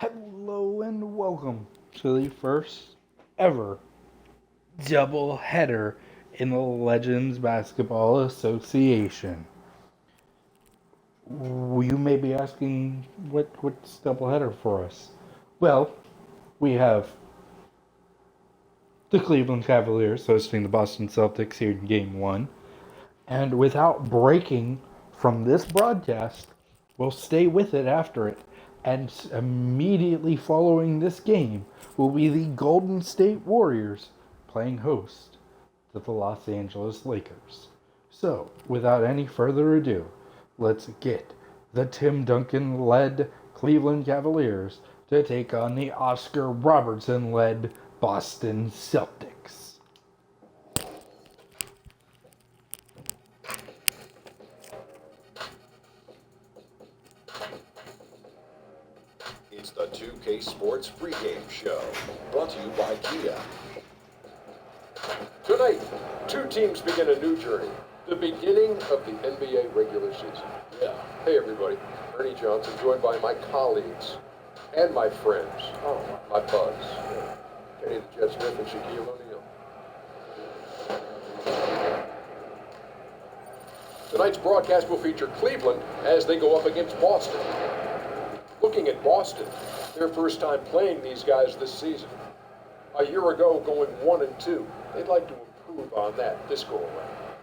Hello and welcome to the first ever double header in the Legends Basketball Association. You may be asking what's double header for us? Well, we have the Cleveland Cavaliers hosting the Boston Celtics here in Game 1. And without breaking from this broadcast, we'll stay with it after it. And immediately following this game will be the Golden State Warriors playing host to the Los Angeles Lakers. So, without any further ado, let's get the Tim Duncan-led Cleveland Cavaliers to take on the Oscar Robertson-led Boston Celtics. It's the 2K Sports pregame show, brought to you by Kia. Tonight, two teams begin a new journey, the beginning of the NBA regular season. Yeah. Hey everybody, Ernie Johnson, joined by my colleagues and my friends, my buds, Kenny the Jet Smith and Shaquille O'Neal. Tonight's broadcast will feature Cleveland as they go up against Boston. Looking at Boston, their first time playing these guys this season. A year ago, going 1-2. They'd like to improve on that this go around.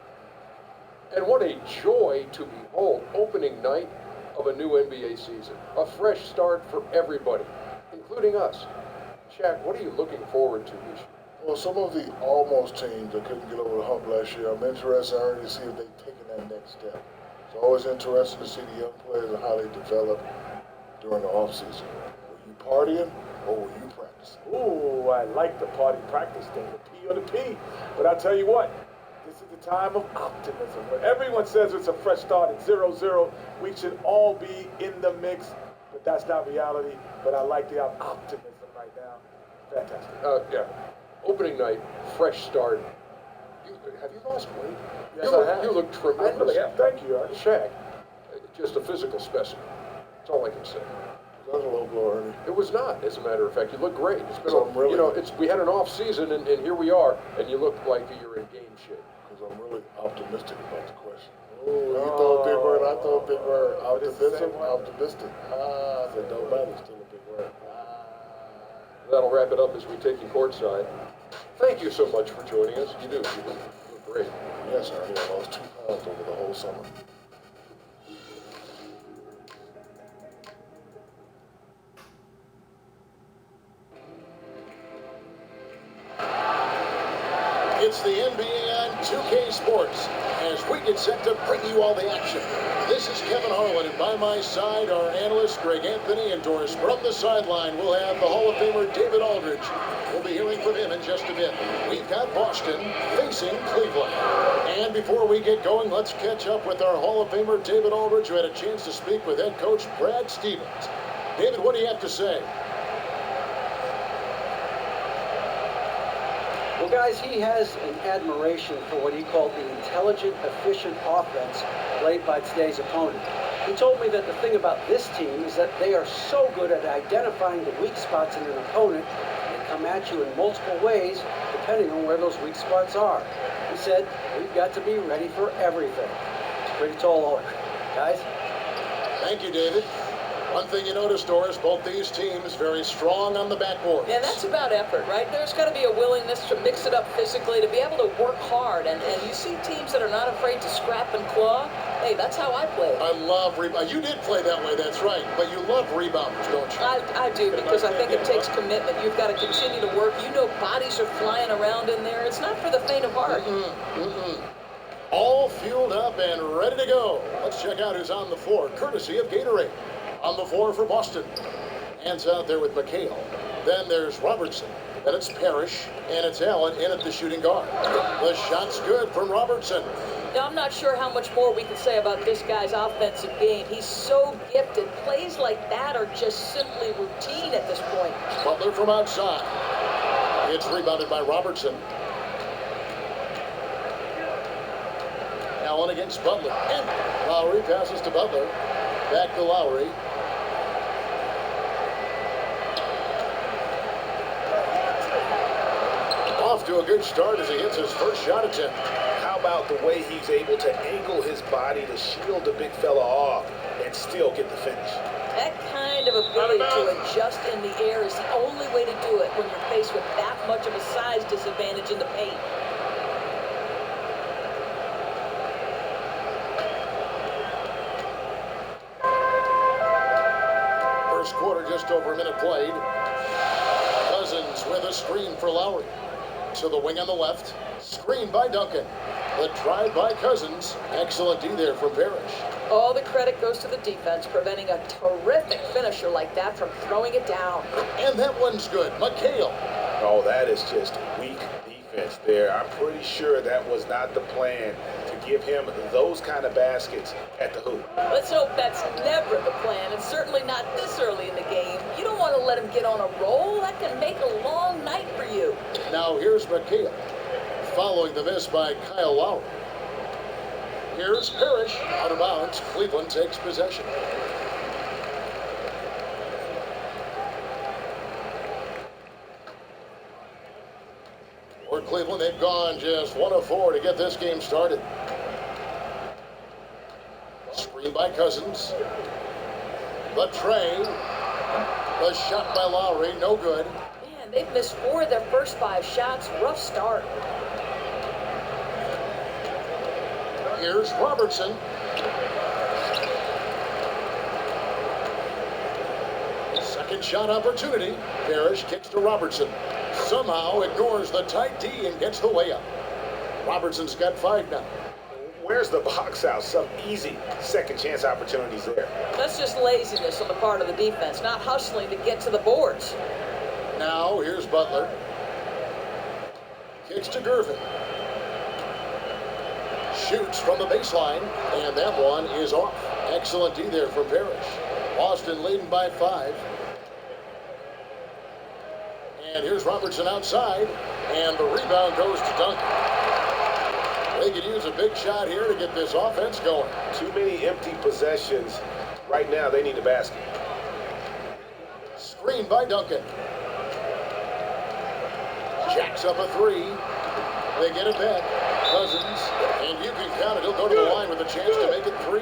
And what a joy to behold opening night of a new NBA season. A fresh start for everybody, including us. Shaq, what are you looking forward to this year? Well, some of the almost teams that couldn't get over the hump last year, I'm interested already to see if they've taken that next step. It's always interesting to see the young players and how they develop during the offseason. Were you partying or were you practicing? Ooh, I like the party practice thing, the P or the P. But I'll tell you what, this is the time of optimism. When everyone says it's a fresh start at 0-0, we should all be in the mix. But that's not reality. But I like the optimism right now. Fantastic. Yeah. Opening night, fresh start. Have you lost weight? Yes, I have. You look tremendous. I really have. Thank you, Ernie. Shaq, just a physical specimen. That's all I can say. That was a low blow, Ernie. It was not, as a matter of fact. You look great. It's been, we had an off season, and here we are, and you look like you're in game shape. Because I'm really optimistic about the question. Oh, you throw a big word, I throw a big word. Optimism, optimistic. I said, don't matter, still a big word. That'll wrap it up as we take you courtside. Thank you so much for joining us. You look great. Yes, Ernie, I lost 2 pounds over the whole summer. It's the NBA on 2K Sports as we get set to bring you all the action. This is Kevin Harlan, and by my side, our analyst Greg Anthony, and Doris from the sideline, we'll have the Hall of Famer David Aldridge. We'll be hearing from him in just a bit. We've got Boston facing Cleveland. And before we get going, let's catch up with our Hall of Famer David Aldridge, who had a chance to speak with head coach Brad Stevens. David, what do you have to say? Well, guys, he has an admiration for what he called the intelligent, efficient offense played by today's opponent. He told me that the thing about this team is that they are so good at identifying the weak spots in an opponent and come at you in multiple ways depending on where those weak spots are. He said, we've got to be ready for everything. It's a pretty tall order. Guys? Thank you, David. One thing you notice, Doris, both these teams very strong on the backboard. Yeah, that's about effort, right? There's got to be a willingness to mix it up physically, to be able to work hard. And you see teams that are not afraid to scrap and claw. Hey, that's how I play. I love rebound. You did play that way, that's right. But you love rebounders, don't you? I do, because I think it takes commitment. You've got to continue to work. You know bodies are flying around in there. It's not for the faint of heart. All fueled up and ready to go. Let's check out who's on the floor, courtesy of Gatorade. On the floor for Boston. Hands out there with McHale. Then there's Robertson. Then it's Parrish. And it's Allen in at the shooting guard. The shot's good from Robertson. Now, I'm not sure how much more we can say about this guy's offensive game. He's so gifted. Plays like that are just simply routine at this point. Butler from outside. It's rebounded by Robertson. Allen against Butler. And Lowry passes to Butler. Back to Lowry. to a good start as he hits his first shot attempt. How about the way he's able to angle his body to shield the big fella off and still get the finish? That kind of ability to adjust in the air is the only way to do it when you're faced with that much of a size disadvantage in the paint. First quarter, just over a minute played. Cousins with a screen for Lowry. To the wing on the left. Screen by Duncan. The drive by Cousins. Excellent D there from Parrish. All the credit goes to the defense, preventing a terrific finisher like that from throwing it down. And that one's good. McHale. Oh, that is just weak defense there. I'm pretty sure that was not the plan to give him those kind of baskets at the hoop. Let's hope that's never the plan, and certainly not this early in the game. You don't want to let him get on a roll. That can make a long night for you. Now here's McHale. Following the miss by Kyle Lowry. Here's Parrish. Out of bounds. Cleveland takes possession. For Cleveland, they've gone just 1 of 4 to get this game started. Screen by Cousins. The tray. The shot by Lowry, no good. Man, they've missed 4 of their first 5 shots. Rough start. Here's Robertson. Second shot opportunity. Parrish kicks to Robertson. Somehow ignores the tight D and gets the layup. Robertson's got 5 now. Where's the box out? Some easy second chance opportunities there. That's just laziness on the part of the defense, not hustling to get to the boards. Now here's Butler. Kicks to Gervin. Shoots from the baseline, and that one is off. Excellent D there from Parrish. Boston leading by 5. And here's Robertson outside, and the rebound goes to Duncan. They could use a big shot here to get this offense going. Too many empty possessions. Right now, they need a basket. Screen by Duncan. Jacks up a 3. They get it back. Cousins, and you can count it. He'll go to the line with a chance to make it 3.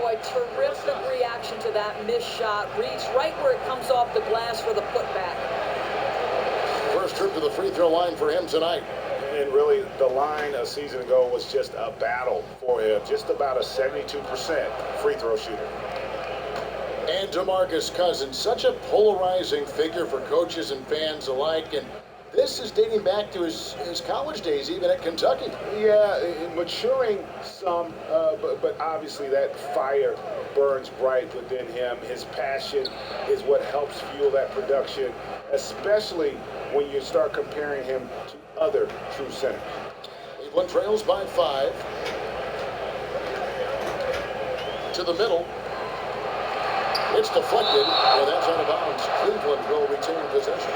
Boy, terrific reaction to that missed shot. Reads right where it comes off the glass for the putback. First trip to the free throw line for him tonight. And really, the line a season ago was just a battle for him. Just about a 72% free throw shooter. And DeMarcus Cousins, such a polarizing figure for coaches and fans alike. And this is dating back to his college days, even at Kentucky. Yeah, maturing some, but obviously that fire burns bright within him. His passion is what helps fuel that production, especially when you start comparing him to other true centers. Cleveland trails by 5. To the middle. It's deflected, and that's out of bounds. Cleveland will retain possession.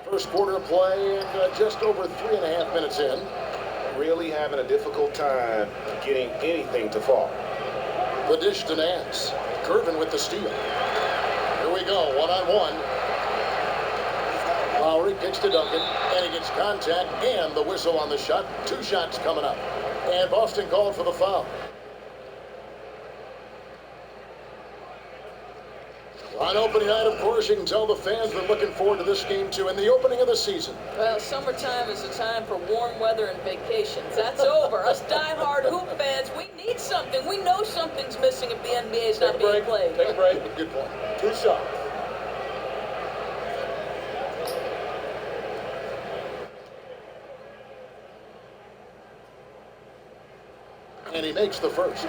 First quarter play, and just over 3.5 minutes in. Really having a difficult time getting anything to fall. The dish to Nance. Gervin with the steal. Here we go, 1-on-1. Lowry kicks to Duncan, and he gets contact and the whistle on the shot. 2 shots coming up. And Boston called for the foul. On opening night, of course, you can tell the fans are looking forward to this game, too, and the opening of the season. Well, summertime is a time for warm weather and vacations. That's over. Us die-hard hoop fans, we need something. We know something's missing if the NBA is not being played. Take a break. Good point. 2 shots. And he makes the first.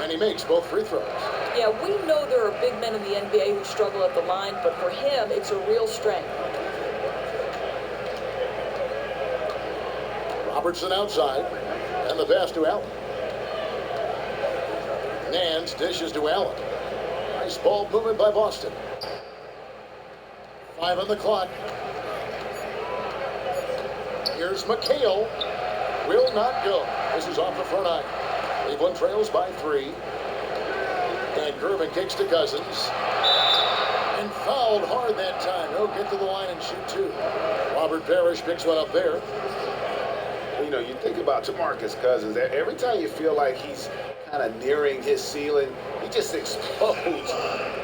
And he makes both free throws. Yeah, we know there are big men in the NBA who struggle at the line, but for him, it's a real strength. Robertson outside, and the pass to Allen. Nance dishes to Allen. Nice ball movement by Boston. 5 on the clock. Here's McHale. Will not go. This is off the front eye. Cleveland trails by 3. And Gervin kicks to Cousins. And fouled hard that time. No, get to the line and shoot 2. Robert Parrish picks one up there. You know, you think about DeMarcus Cousins. Every time you feel like he's kind of nearing his ceiling, he just explodes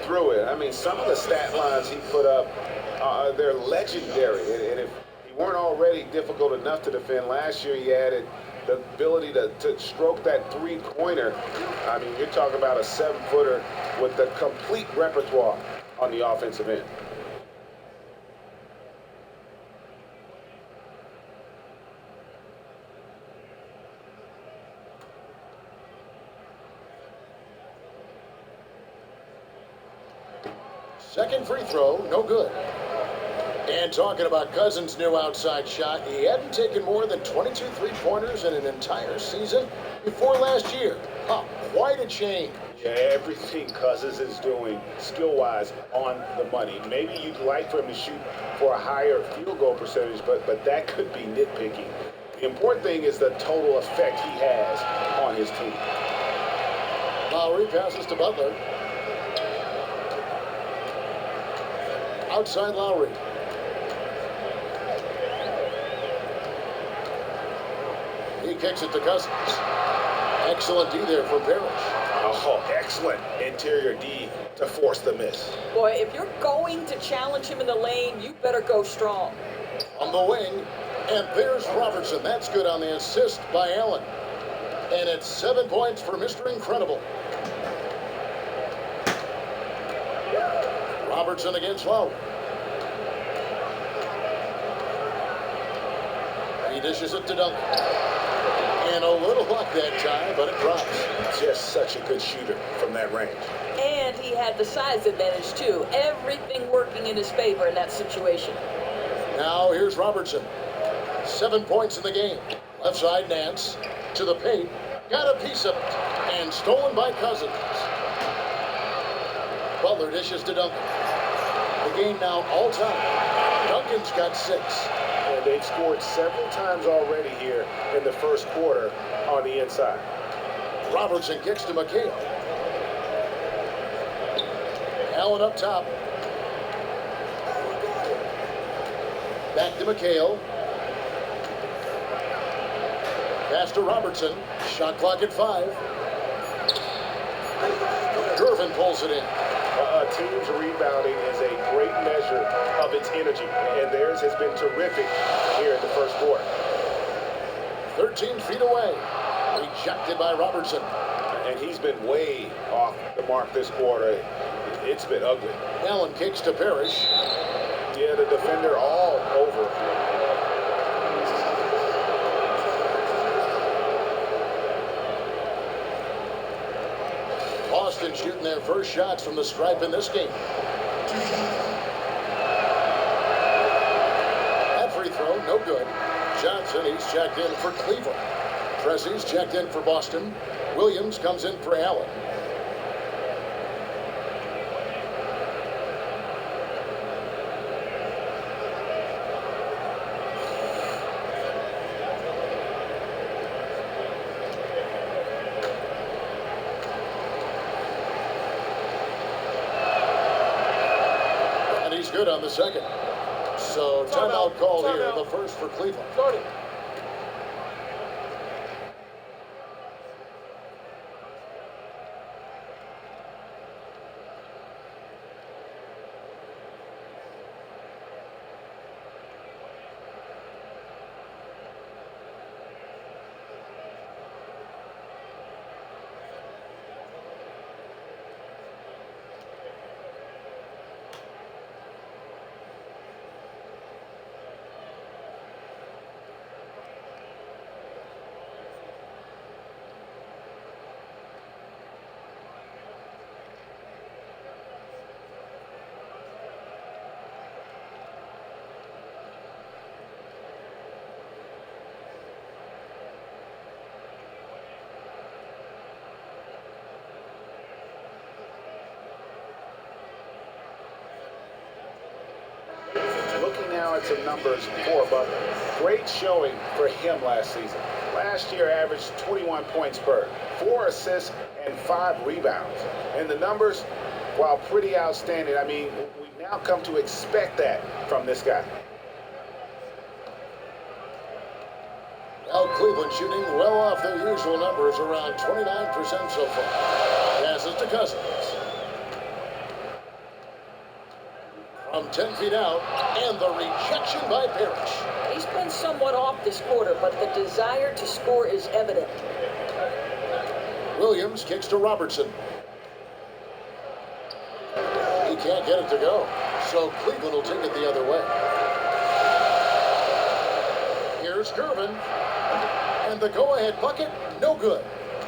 through it. I mean, some of the stat lines he put up, they're legendary. And if he weren't already difficult enough to defend last year, he added the ability to stroke that three-pointer. I mean, you're talking about a 7-footer with the complete repertoire on the offensive end. Second free throw, no good. And talking about Cousins' new outside shot, he hadn't taken more than 22 three-pointers in an entire season before last year. Quite a change. Yeah, everything Cousins is doing skill-wise on the money. Maybe you'd like for him to shoot for a higher field goal percentage, but that could be nitpicking. The important thing is the total effect he has on his team. Lowry passes to Butler. Outside Lowry. He kicks it to Cousins. Excellent D there for Parrish. Oh, excellent interior D to force the miss. Boy, if you're going to challenge him in the lane, you better go strong. On the wing, and there's Robertson. That's good on the assist by Allen. And it's 7 points for Mr. Incredible. Robertson against Lowry. He dishes it to Duncan. And a little luck that time, but it drops. Just such a good shooter from that range. And he had the size advantage, too. Everything working in his favor in that situation. Now here's Robertson. 7 points in the game. Left side, Nance. To the paint. Got a piece of it. And stolen by Cousins. Butler dishes to Duncan. The game now all time. Duncan's got 6. And they've scored several times already here in the first quarter on the inside. Robertson kicks to McHale. Allen up top. Back to McHale. Pass to Robertson. Shot clock at 5. Gervin pulls it in. A team's rebounding is a great measure of its energy, and theirs has been terrific here in the first quarter. 13 feet away. Rejected by Robertson. And he's been way off the mark this quarter. It's been ugly. Allen kicks to Parrish. Yeah, the defender all over. Boston shooting their first shots from the stripe in this game. That free throw, no good. Johnson, he's checked in for Cleveland. Pressey's checked in for Boston. Williams comes in for Allen. Good on the second. So timeout called here, the first for Cleveland. out some numbers for Butler. Great showing for him last season. Last year averaged 21 points per, 4 assists, and 5 rebounds. And the numbers, while pretty outstanding, I mean, we've now come to expect that from this guy. Now Cleveland shooting well off their usual numbers, around 29% so far. Passes to Cousins. From 10 feet out, and the rejection by Parrish. He's been somewhat off this quarter, but the desire to score is evident. Williams kicks to Robertson. He can't get it to go, so Cleveland will take it the other way. Here's Gervin, and the go-ahead bucket, no good.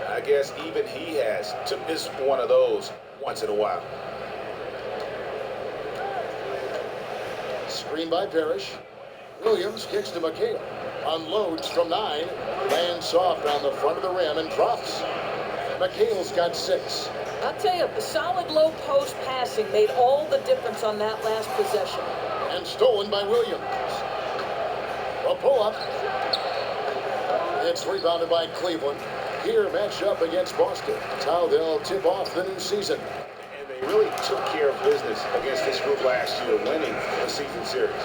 I guess even he has to miss one of those once in a while. Screen by Parrish. Williams kicks to McHale. Unloads from 9. Lands soft on the front of the rim and drops. McHale's got 6. I'll tell you, the solid low post passing made all the difference on that last possession. And stolen by Williams. A pull-up. It's rebounded by Cleveland. Here matched up against Boston. That's how they'll tip off the new season. And they really took care of business against this group last year, winning the season series.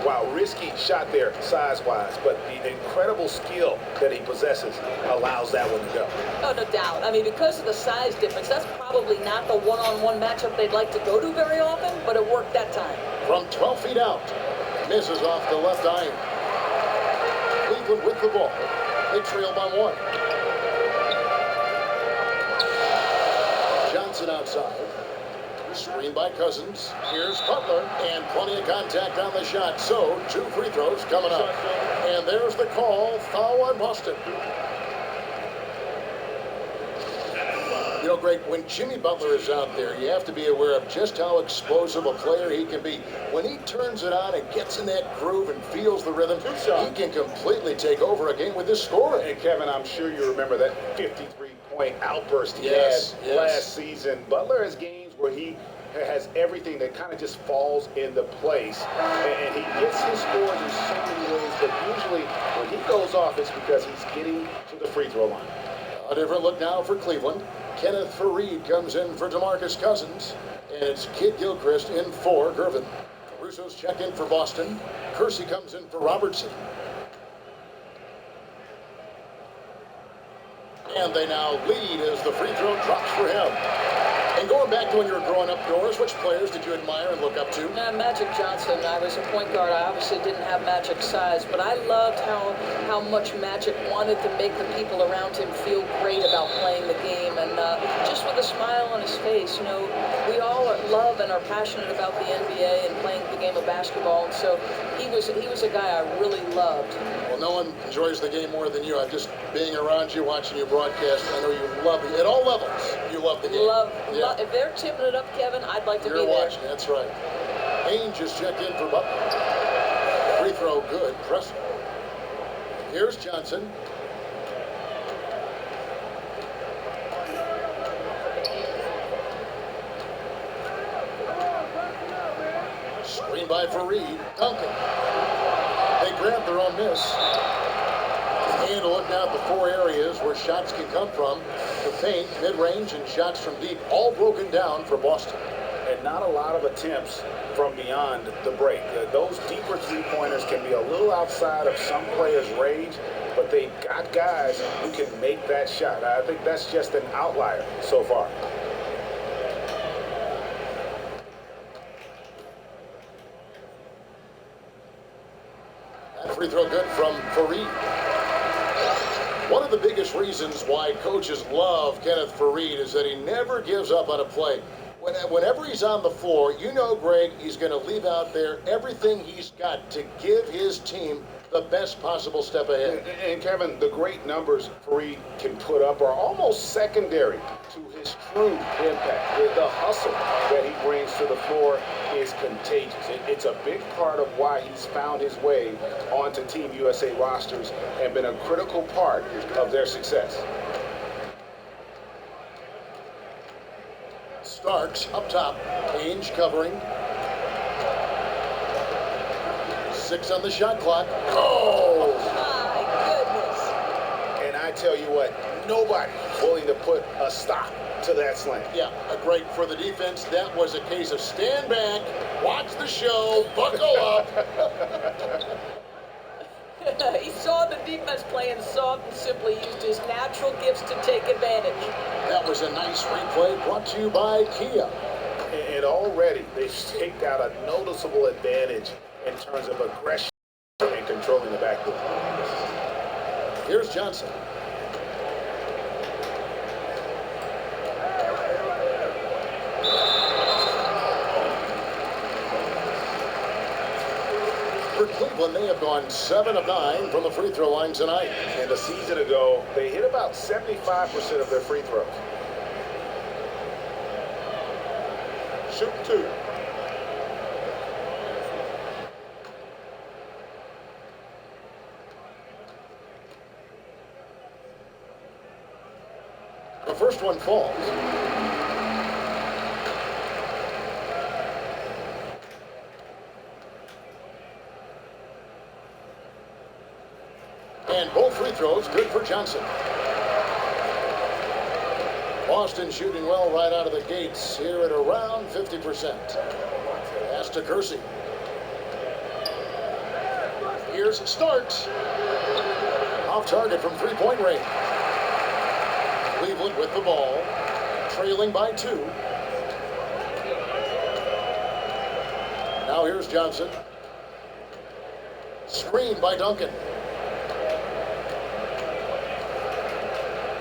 While risky shot there size-wise, but the incredible skill that he possesses allows that one to go. Oh, no doubt. I mean, because of the size difference, that's probably not the one-on-one matchup they'd like to go to very often, but it worked that time. From 12 feet out, misses off the left iron. Cleveland with the ball. They trail by 1. Johnson outside. Screen by Cousins. Here's Butler, and plenty of contact on the shot. So, 2 free throws coming up. And there's the call. Foul on Boston. You know, Greg, when Jimmy Butler is out there, you have to be aware of just how explosive a player he can be. When he turns it on and gets in that groove and feels the rhythm, he can completely take over a game with his scoring. And Kevin, I'm sure you remember that 53-point outburst he had last season. Butler has games where he has everything that kind of just falls into place. And he gets his scores in so many ways, but usually when he goes off, it's because he's getting to the free throw line. A different look now for Cleveland. Kenneth Fareed comes in for DeMarcus Cousins, and it's Kid Gilchrist in for Gervin. Russo's check in for Boston. Kersey comes in for Robertson. And they now lead as the free throw drops for him. And going back to when you were growing up, Doris, which players did you admire and look up to? Magic Johnson. I was a point guard. I obviously didn't have Magic's size, but I loved how much Magic wanted to make the people around him feel great about playing the game. And just with a smile on his face, you know, we all love and are passionate about the NBA and playing the game of basketball. And so he was a guy I really loved. Well, no one enjoys the game more than you. I'm just being around you, watching you broadcast. I know you love it. At all levels, you love the game. If they're tipping it up, Kevin, I'd like to be there. You're watching, that's right. Ainge just checked in for Butler. Free throw good, pressure. Here's Johnson. Screen by Fareed. Duncan. They grab their own miss. And to look now at the 4 areas where shots can come from. The paint, mid-range, and shots from deep, all broken down for Boston. And not a lot of attempts from beyond the break. Those deeper three-pointers can be a little outside of some players' range, but they've got guys who can make that shot. I think that's just an outlier so far. That free throw good from Fareed. One of the biggest reasons why coaches love Kenneth Fareed is that he never gives up on a play. Whenever he's on the floor, you know, Greg, he's going to leave out there everything he's got to give his team the best possible step ahead. And Kevin, the great numbers Fareed can put up are almost secondary to his true impact. The hustle that he brings to the floor is contagious. It's a big part of why he's found his way onto Team USA rosters and been a critical part of their success. Starks up top. Ainge covering. 6 on the shot clock. Oh! My goodness. And I tell you what, nobody willing to put a stop to that slam. Yeah, a great for the defense. That was a case of stand back, watch the show, buckle up. He saw the defense playing soft and simply used his natural gifts to take advantage. That was a nice replay brought to you by Kia. And already they've staked out a noticeable advantage in terms of aggression and controlling the backcourt. Here's Johnson. For Cleveland, they have gone 7 of 9 from the free throw line tonight. And a season ago, they hit about 75% of their free throws. Shoot 2. The first one falls. And both free throws good for Johnson. Boston shooting well right out of the gates here at around 50%. Pass to Kersey. Here's Starks. Off target from three-point range. Cleveland with the ball, trailing by 2. Now here's Johnson. Screen by Duncan.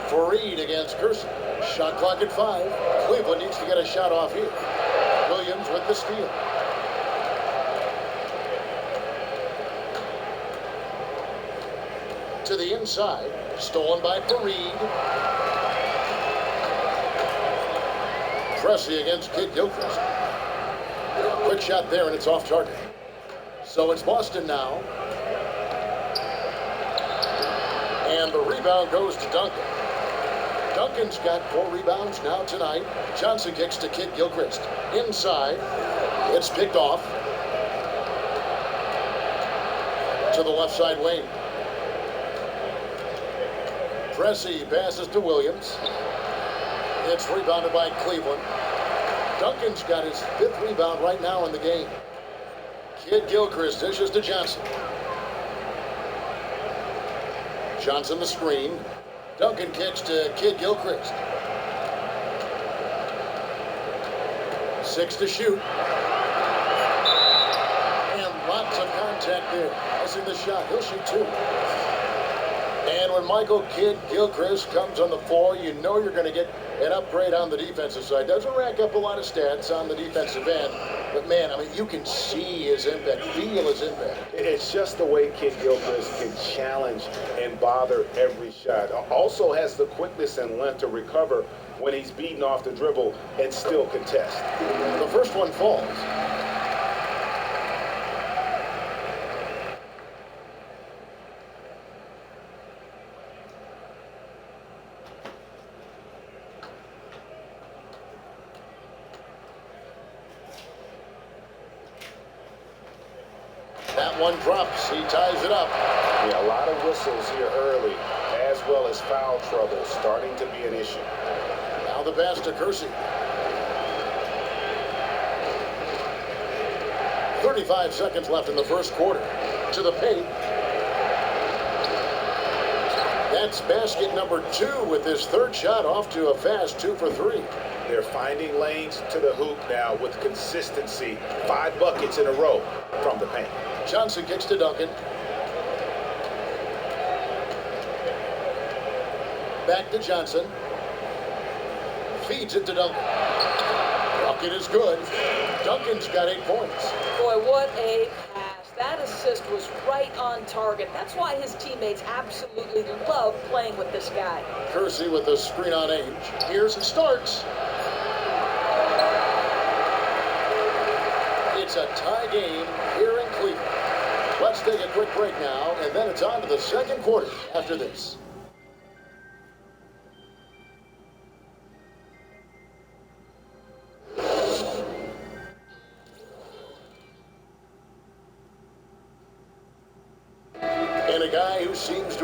Fareed against Kersey. Shot clock at 5. Cleveland needs to get a shot off here. Williams with the steal. To the inside. Stolen by Fareed. Pressey against Kid Gilchrist. Quick shot there, and it's off target. So it's Boston now. And the rebound goes to Duncan. Duncan's got 4 rebounds now tonight. Johnson kicks to Kid Gilchrist. Inside. It's picked off. To the left side wing. Pressey passes to Williams. It's rebounded by Cleveland. Duncan's got his 5th rebound right now in the game. Kid Gilchrist dishes to Johnson. Johnson the screen. Duncan kicks to Kid Gilchrist. 6 to shoot. And lots of contact there. Missing the shot. He'll shoot 2. And when Michael Kid Gilchrist comes on the floor, you know you're going to get an upgrade on the defensive side. Doesn't rack up a lot of stats on the defensive end. But, man, I mean, you can see his impact, feel his impact. It's just the way Kid Gilchrist can challenge and bother every shot. Also has the quickness and length to recover when he's beaten off the dribble and still contest. The first one falls. That one drops. He ties it up. Yeah, a lot of whistles here early, as well as foul trouble starting to be an issue. Now the pass to Kersey. 35 seconds left in the first quarter. To the paint. That's basket number 2 with his 3rd shot off to a fast 2 for 3. They're finding lanes to the hoop now with consistency. 5 buckets in a row from the paint. Johnson kicks to Duncan. Back to Johnson. Feeds it to Duncan. Bucket is good. Duncan's got 8 points. Boy, what a pass. That assist was right on target. That's why his teammates absolutely love playing with this guy. Kersey with the screen on Age. Here's Starks. It's a tie game here in Cleveland. Let's take a quick break now, and then it's on to the second quarter after this.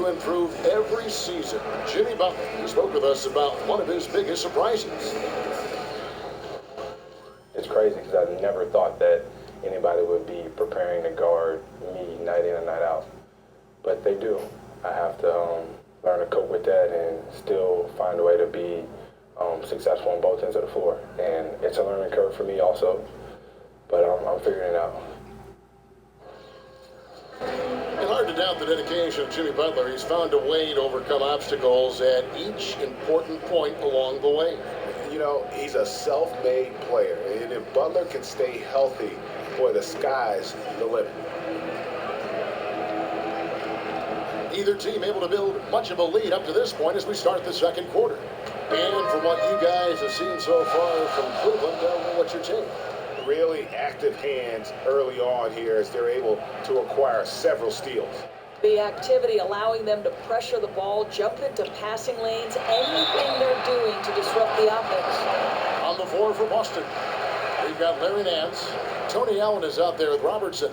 to improve every season. Jimmy Butler spoke with us about one of his biggest surprises. It's crazy because I never thought that anybody would be preparing to guard me night in and night out. But they do. I have to learn to cope with that and still find a way to be successful on both ends of the floor. And it's a learning curve for me also, but I'm figuring it out. And hard to doubt the dedication of Jimmy Butler. He's found a way to overcome obstacles at each important point along the way. You know, he's a self-made player, and if Butler can stay healthy, boy, the sky's the limit. Either team able to build much of a lead up to this point as we start the second quarter. And from what you guys have seen so far from Cleveland, what's your take? Really active hands early on here as they're able to acquire several steals. The activity allowing them to pressure the ball, jump into passing lanes, anything they're doing to disrupt the offense. On the floor for Boston, we've got Larry Nance. Tony Allen is out there with Robertson.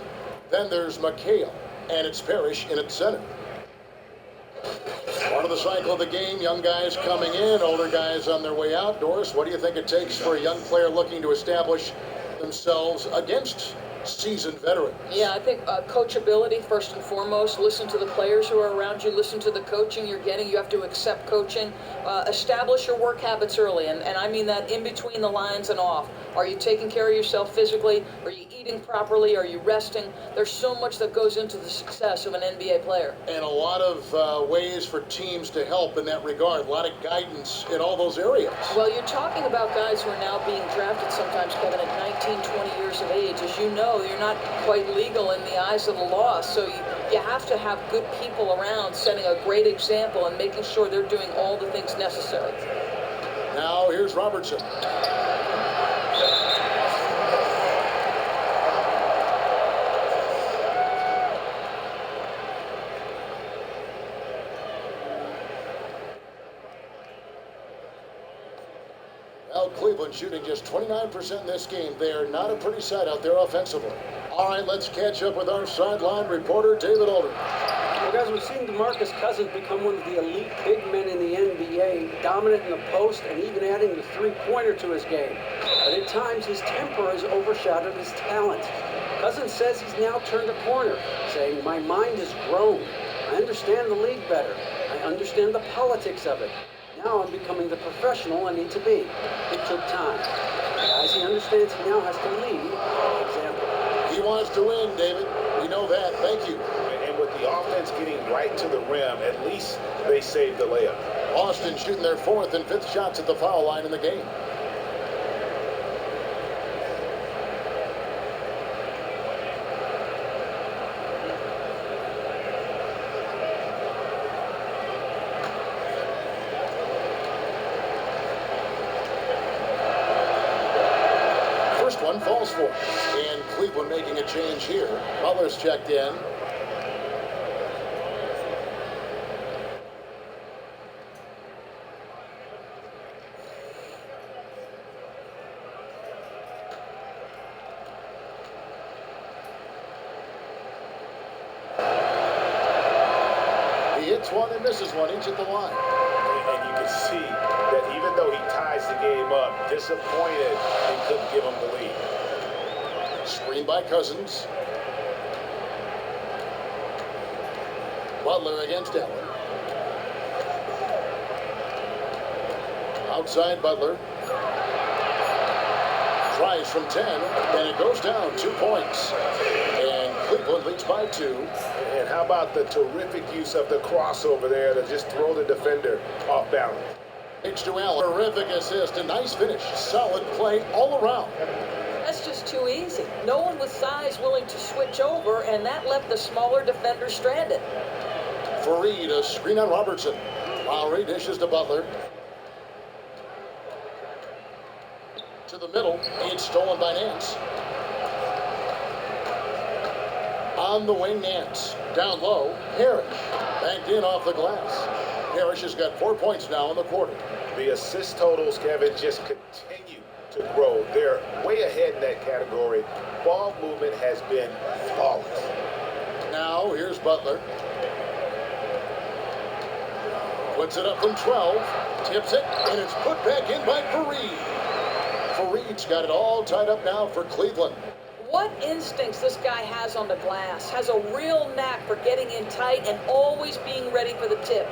Then there's McHale, and it's Parrish in at center. Part of the cycle of the game, young guys coming in, older guys on their way out. Doris, what do you think it takes for a young player looking to establish themselves against seasoned veterans? Yeah, I think coachability first and foremost. Listen to the players who are around you. Listen to the coaching you're getting. You have to accept coaching. Establish your work habits early, and I mean that in between the lines and off. Are you taking care of yourself physically? Are you eating properly? Are you resting? There's so much that goes into the success of an NBA player. And a lot of ways for teams to help in that regard. A lot of guidance in all those areas. Well, you're talking about guys who are now being drafted sometimes, Kevin, at 19, 20 years of age. As you know, you're not quite legal in the eyes of the law, so you have to have good people around setting a great example and making sure they're doing all the things necessary. Now here's Robertson. Well, Cleveland shooting just 29% in this game. They are not a pretty sight out there offensively. All right, let's catch up with our sideline reporter, David Alder. Well, guys, we've seen DeMarcus Cousins become one of the elite big men in the NBA, dominant in the post and even adding the three-pointer to his game. But at times, his temper has overshadowed his talent. Cousins says he's now turned a corner, saying, "My mind has grown. I understand the league better. I understand the politics of it. Now I'm becoming the professional I need to be. It took time. Guys, he understands he now has to lead by example." He wants to win, David. We know that. Thank you. And with the offense getting right to the rim, at least they saved the layup. Boston shooting their fourth and fifth shots at the foul line in the game. First one falls for him. And Cleveland making a change here. Butler's checked in. He hits one and misses one, each at the line. And you can see that even though he ties the game up, disappointed he couldn't give him the lead. Screen by Cousins. Butler against Allen. Outside Butler. Tries from 10, and it goes down 2 points. And Cleveland leads by 2. And how about the terrific use of the crossover there to just throw the defender off balance? Pitch to Allen. Terrific assist. A nice finish. Solid play all around. That's just too easy. No one with size willing to switch over, and that left the smaller defender stranded. Fareed, a screen on Robertson. Lowry dishes to Butler. To the middle. It's stolen by Nance. On the wing, Nance. Down low, Parrish. Banked in off the glass. Parrish has got 4 points now in the quarter. The assist totals, Kevin, just continue to grow. They're way ahead in that category. Ball movement has been flawless. Now, here's Butler. Puts it up from 12. Tips it, and it's put back in by Fareed. Fareed's got it all tied up now for Cleveland. What instincts this guy has on the glass. Has a real knack for getting in tight and always being ready for the tip.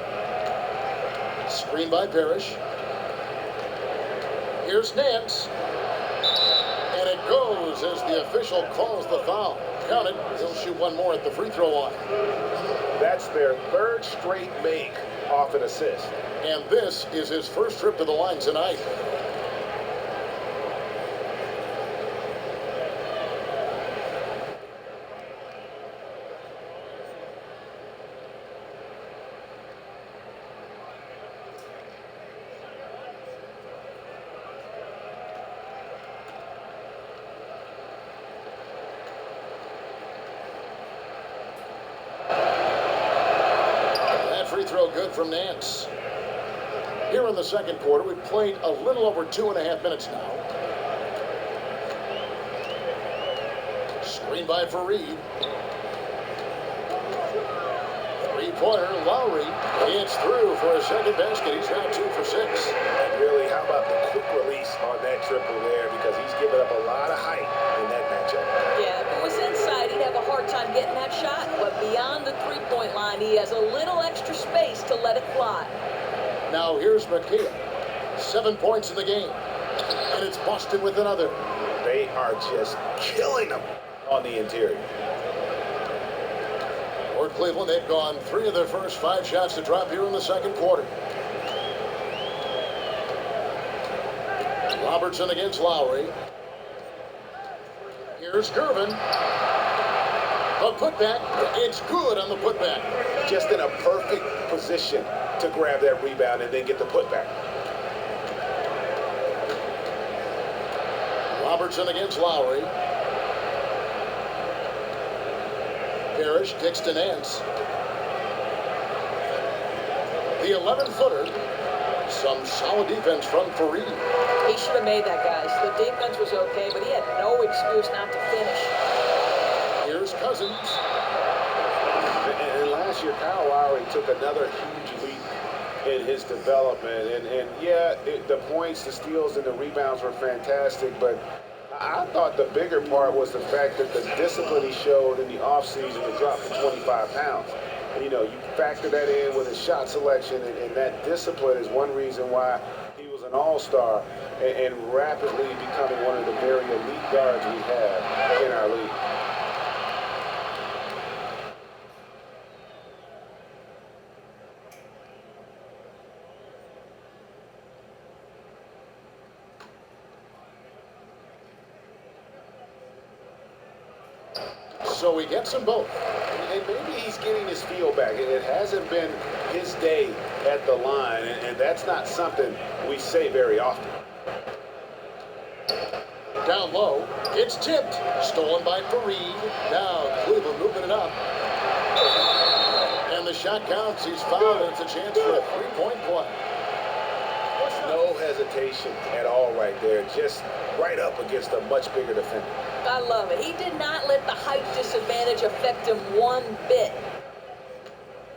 Screen by Parrish. Here's Nance. And it goes as the official calls the foul. Counted. He'll shoot one more at the free throw line. That's their third straight make off an assist. And this is his first trip to the line tonight. Throw good from Nance. Here in the second quarter, we've played a little over 2.5 minutes now. Screen by Fareed. Three-pointer, Lowry. It's through for a second basket. He's now 2 for 6. And really, how about the quick release on that triple there? Because he's given up a lot of height in that matchup. Yeah, if it was inside, he'd have a hard time getting that shot. But beyond the three-point line, he has a little extra space to let it fly. Now here's McKee. 7 points in the game. And it's Boston with another. They are just killing them on the interior. For Cleveland, they've gone 3 of their first 5 shots to drop here in the second quarter. Robertson against Lowry. Here's Gervin. A putback. It's good on the putback. Just in a perfect position to grab that rebound and then get the putback. Robertson against Lowry. Parrish kicks to Nance. The 11-footer. Some solid defense from Fareed. He should have made that, guys. The defense was okay, but he had no excuse not to finish. Here's Cousins. And last year, Kyle Lowry took another huge leap in his development. And yeah, the points, the steals, and the rebounds were fantastic, but I thought the bigger part was the fact that the discipline he showed in the offseason to drop to 25 pounds. And, you know, you factor that in with his shot selection, and that discipline is one reason why he was an all-star and rapidly becoming one of the very elite guards we have in our league. So he gets them both. And maybe he's getting his feel back. It hasn't been his day at the line, and that's not something we say very often. Down low, it's tipped. Stolen by Fareed. Now Cleveland moving it up. And the shot counts. He's fouled, and it's a chance for a three-point play. No hesitation at all right there. Just right up against a much bigger defender. I love it. He did not let the height disadvantage affect him one bit.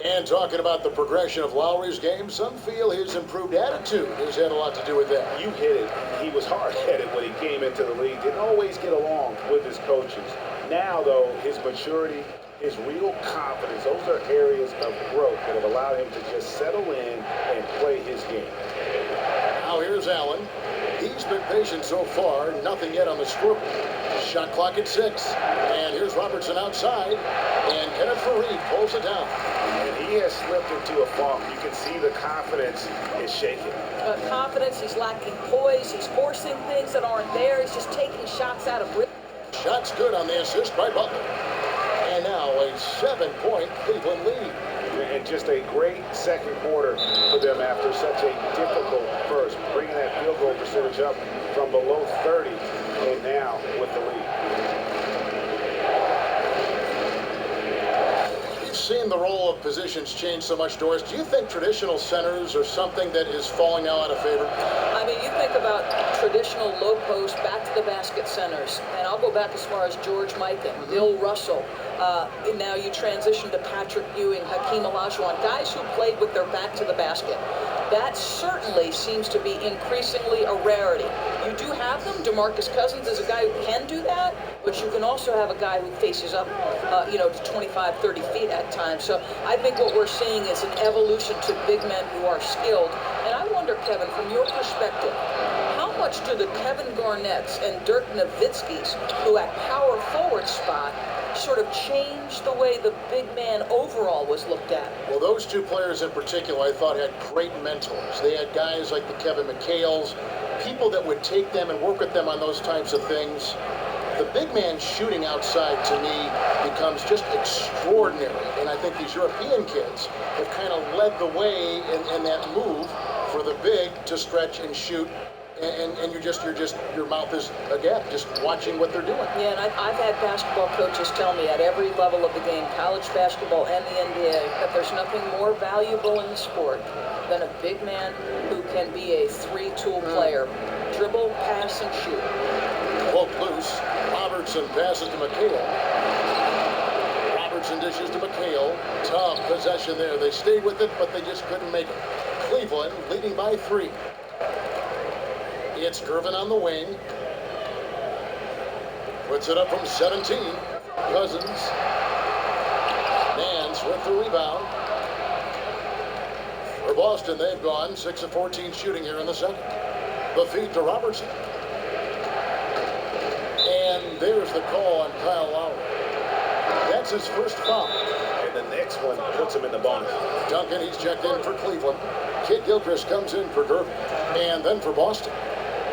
And talking about the progression of Lowry's game, some feel his improved attitude has had a lot to do with that. You hit it. He was hard-headed when he came into the league. Didn't always get along with his coaches. Now, though, his maturity, his real confidence, those are areas of growth that have allowed him to just settle in and play his game. Now here's Allen. He's been patient so far. Nothing yet on the scoreboard. Shot clock at 6. And here's Robertson outside. And Kenneth Fareed pulls it down. And he has slipped into a funk. You can see the confidence is shaking. Confidence, he's lacking poise, he's forcing things that aren't there, he's just taking shots out of rhythm. Shots good on the assist by Butler. And now a 7-point Cleveland lead. And just a great second quarter for them after such a difficult first. Bringing that field goal percentage up from below 30 and now with the lead. You've seen the role of positions change so much, Doris. Do you think traditional centers are something that is falling now out of favor? I mean, you think about traditional low post, back to the basket centers, and I'll go back as far as George Mikan, Bill Russell. Now you transition to Patrick Ewing, Hakeem Olajuwon, guys who played with their back to the basket. That certainly seems to be increasingly a rarity. You do have them. DeMarcus Cousins is a guy who can do that, but you can also have a guy who faces up, to 25, 30 feet at times. So I think what we're seeing is an evolution to big men who are skilled. And I wonder, Kevin, from your perspective, how much do the Kevin Garnett's and Dirk Nowitzki's, who at power forward spot, sort of change the way the big man overall was looked at? Well, those two players in particular, I thought, had great mentors. They had guys like the Kevin McHale's, people that would take them and work with them on those types of things. The big man shooting outside, to me, becomes just extraordinary. And I think these European kids have kind of led the way in that move for the big to stretch and shoot. And your mouth is agape just watching what they're doing. Yeah, and I've had basketball coaches tell me at every level of the game, college basketball and the NBA, that there's nothing more valuable in the sport than a big man who can be a three-tool player. Dribble, pass, and shoot. Poke loose. Robertson passes to McHale. Robertson dishes to McHale. Tough possession there. They stayed with it, but they just couldn't make it. Cleveland leading by 3. It's Gervin on the wing. Puts it up from 17. Cousins. Nance with the rebound. For Boston, they've gone 6 of 14 shooting here in the second. The feed to Robertson. And there's the call on Kyle Lowry. That's his first foul. And the next one puts him in the bonus. Duncan, he's checked in for Cleveland. Kid Gilchrist comes in for Gervin. And then for Boston.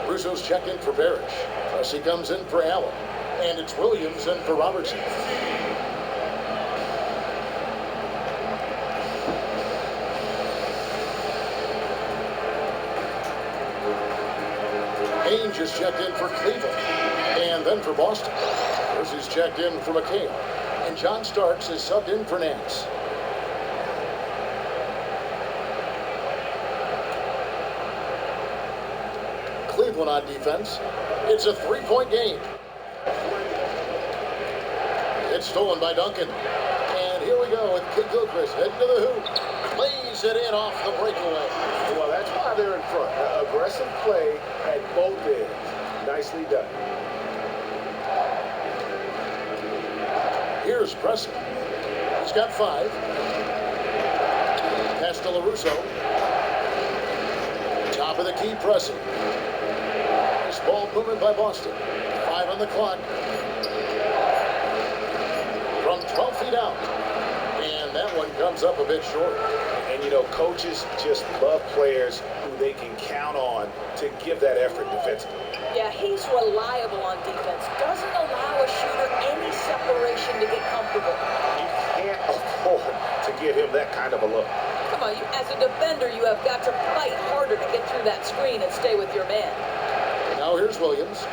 Russo's checked in for Parrish. Pressey comes in for Allen. And it's Williams in for Robertson. Ainge is checked in for Cleveland. And then for Boston. Pressey's checked in for McHale. And John Starks is subbed in for Nance. Cleveland on defense. It's a 3-point game. It's stolen by Duncan. And here we go with Kid Gilchrist heading to the hoop. Lays it in off the breakaway. Well, that's why they're in front. Aggressive play at both ends. Nicely done. Here's Pressey. He's got 5. Pass to LaRusso. Top of the key, Pressey. Nice ball movement by Boston. 5 on the clock. From 12 feet out. And that one comes up a bit short. And, coaches just love players who they can count on to give that effort defensively. Yeah, he's reliable on defense. Doesn't allow a shooter any separation to get comfortable. You can't afford to give him that kind of a look. Come on, as a defender, you have got to fight harder to get through that screen and stay with your man. Now here's Williams.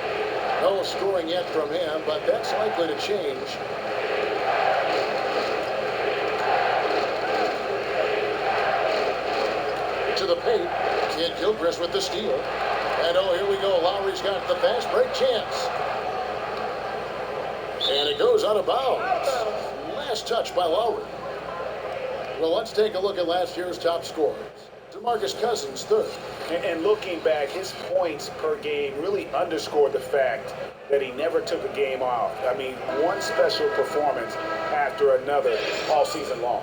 No scoring yet from him, but that's likely to change. To the paint. Kid Gilchrist with the steal. And here we go. Lowry's got the fast break chance. And it goes out of bounds. Last touch by Lowry. Well, let's take a look at last year's top scorers. DeMarcus Cousins, 3rd. And looking back, his points per game really underscored the fact that he never took a game off. I mean, one special performance after another all season long.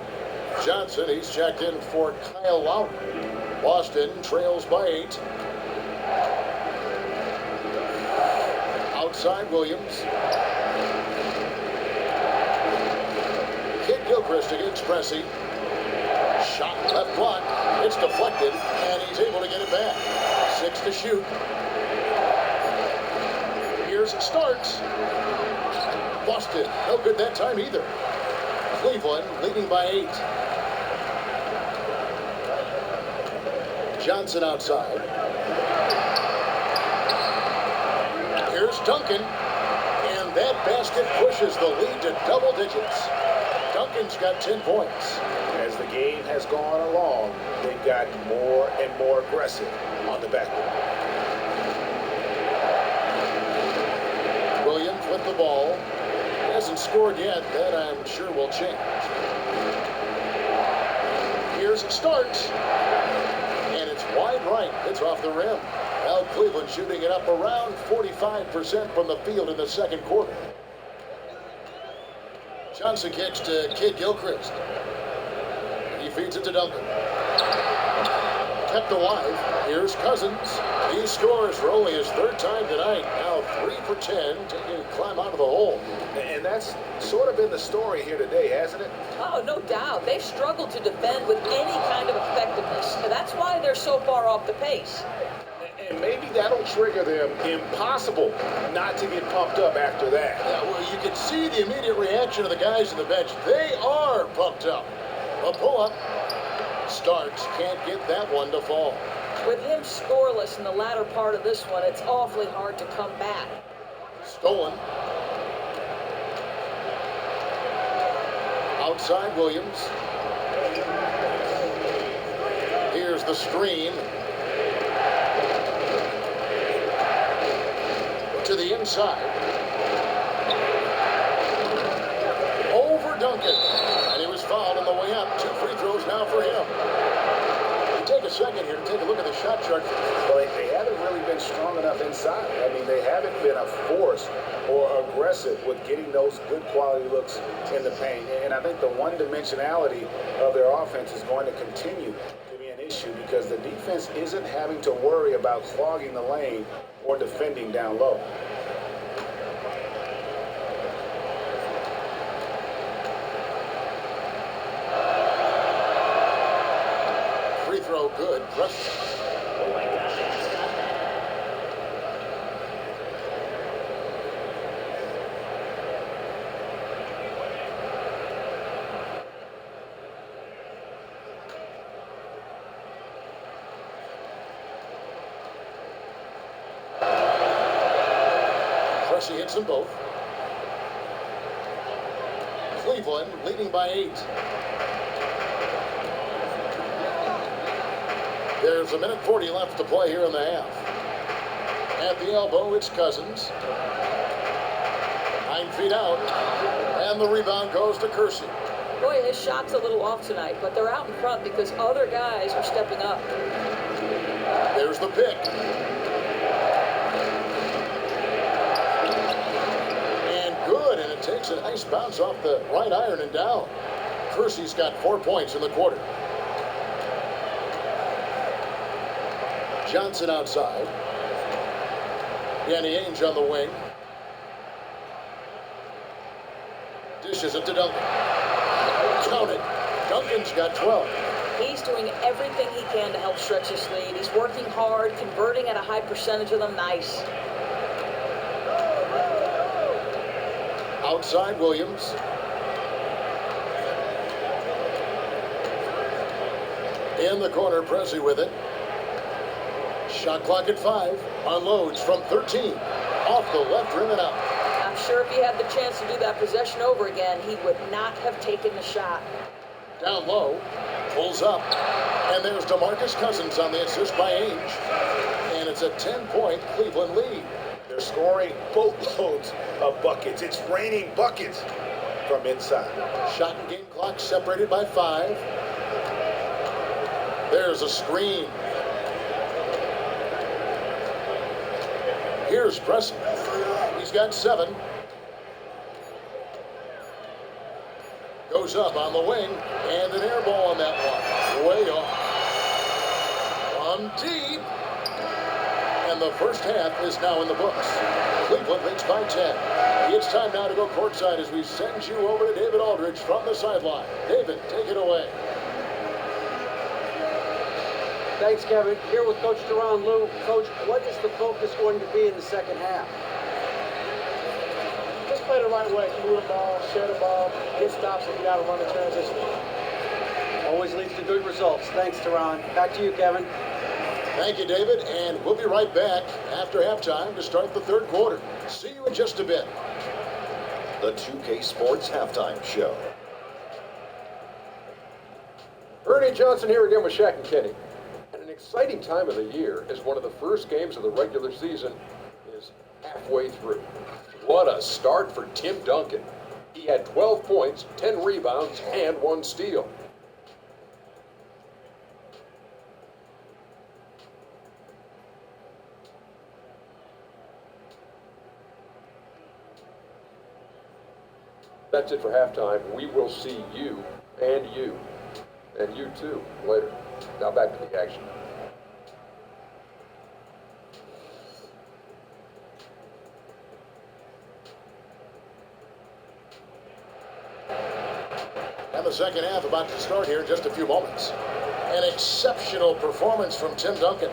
Johnson, he's checked in for Kyle Lowry. Boston trails by 8. Outside Williams. Kid Gilchrist against Pressey. Shot left block. It's deflected, and he's able to get it back. 6 to shoot. Here's Starks. Boston, no good that time either. Cleveland leading by 8. Johnson outside. Here's Duncan. And that basket pushes the lead to double digits. Duncan's got 10 points. As the game has gone along, they've gotten more and more aggressive on the backboard. Williams with the ball. Hasn't scored yet. That I'm sure will change. Here's Starks. And it's wide right. It's off the rim. Now Cleveland shooting it up around 45% from the field in the second quarter. Johnson kicks to Kid Gilchrist. He feeds it to Duncan. Kept alive. Here's Cousins. He scores for only his third time tonight. Now 3 for 10, taking a climb out of the hole. And that's sort of been the story here today, hasn't it? Oh, no doubt. They've struggled to defend with any kind of effectiveness. And that's why they're so far off the pace. And maybe that'll trigger them. Impossible not to get pumped up after that. Yeah, well, you can see the immediate reaction of the guys on the bench. They are pumped up. A pull-up. Starks can't get that one to fall. With him scoreless in the latter part of this one, it's awfully hard to come back. Stolen. Outside Williams. Here's the screen. To the inside. Over Duncan. And he was fouled on the way up. 2 free throws now for him. You take a second here to take a look at the shot chart. Well, they haven't really been strong enough inside. I mean, they haven't been a force or aggressive with getting those good quality looks in the paint. And I think the one-dimensionality of their offense is going to continue to be an issue because the defense isn't having to worry about clogging the lane or defending down low. Free throw good. Pressure. Pressure hits them both. Cleveland leading by 8. There's 1:40 left to play here in the half. At the elbow, it's Cousins. 9 feet out. And the rebound goes to Kersey. Boy, his shot's a little off tonight, but they're out in front because other guys are stepping up. There's the pick. And good, and it takes a nice bounce off the right iron and down. Kersey's got 4 points in the quarter. Johnson outside. Danny Ainge on the wing. Dishes it to Duncan. Count it. Duncan's got 12. He's doing everything he can to help stretch his lead. He's working hard, converting at a high percentage of them. Nice. Outside Williams. In the corner, Pressey with it. Shot clock at 5. Unloads from 13. Off the left rim and out. I'm sure if he had the chance to do that possession over again, he would not have taken the shot. Down low. Pulls up. And there's DeMarcus Cousins on the assist by Ainge. And it's a 10-point Cleveland lead. They're scoring boatloads of buckets. It's raining buckets from inside. Shot and game clock separated by 5. There's a screen. Here's Pressey. He's got 7. Goes up on the wing, and an air ball on that one. Way off. From deep. And the first half is now in the books. Cleveland leads by 10. It's time now to go courtside as we send you over to David Aldridge from the sideline. David, take it away. Thanks, Kevin. Here with Coach Teron Lou. Coach, what is the focus going to be in the second half? Just play the right way. Move the ball, share the ball, get stops, and get out and run the transition. Always leads to good results. Thanks, Teron. Back to you, Kevin. Thank you, David, and we'll be right back after halftime to start the third quarter. See you in just a bit. The 2K Sports Halftime Show. Ernie Johnson here again with Shaq and Kenny. And an exciting time of the year as one of the first games of the regular season is halfway through. What a start for Tim Duncan. He had 12 points, 10 rebounds, and 1 steal. That's it for halftime. We will see you and you too later. Now back to the action. And the second half about to start here in just a few moments. An exceptional performance from Tim Duncan.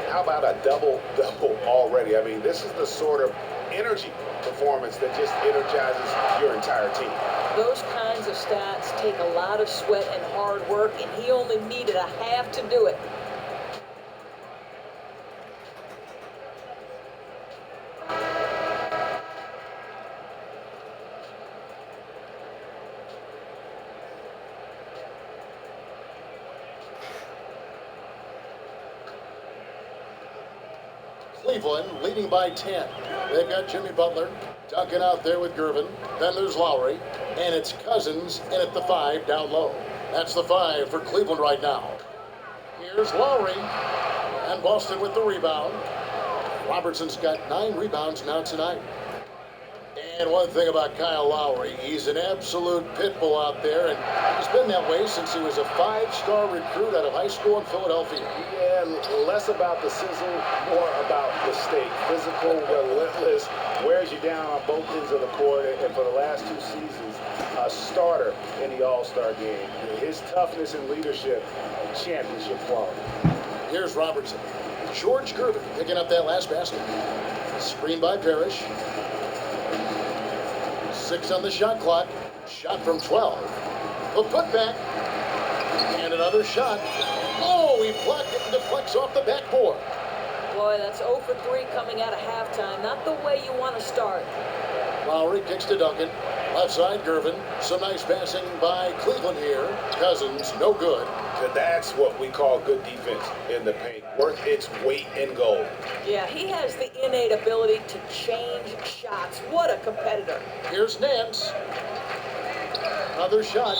How about a double-double already? I mean, this is the sort of energy performance that just energizes your entire team. Those kinds of stats take a lot of sweat and hard work, and he only needed a half to do it. Cleveland leading by 10. They've got Jimmy Butler, Duncan out there with Gervin. Then there's Lowry, and it's Cousins in at the 5 down low. That's the 5 for Cleveland right now. Here's Lowry, and Boston with the rebound. Robertson's got 9 rebounds now tonight. And one thing about Kyle Lowry, he's an absolute pit bull out there, and he's been that way since he was a 5-star recruit out of high school in Philadelphia. Yeah, less about the sizzle, more about the steak. Physical, relentless, wears you down on both ends of the court, and for the last 2 seasons, a starter in the All-Star game. His toughness and leadership, championship quality. Here's Robertson. George Gervin picking up that last basket. Screen by Parrish. 6 on the shot clock. Shot from 12. The putback. And another shot. Oh, he blocked it and deflects off the backboard. Boy, that's 0 for 3 coming out of halftime. Not the way you want to start. Lowry kicks to Duncan. Left side, Gervin. Some nice passing by Cleveland here. Cousins, no good. That's what we call good defense in the paint. Worth its weight in gold. Yeah, he has the innate ability to change shots. What a competitor. Here's Nance. Another shot.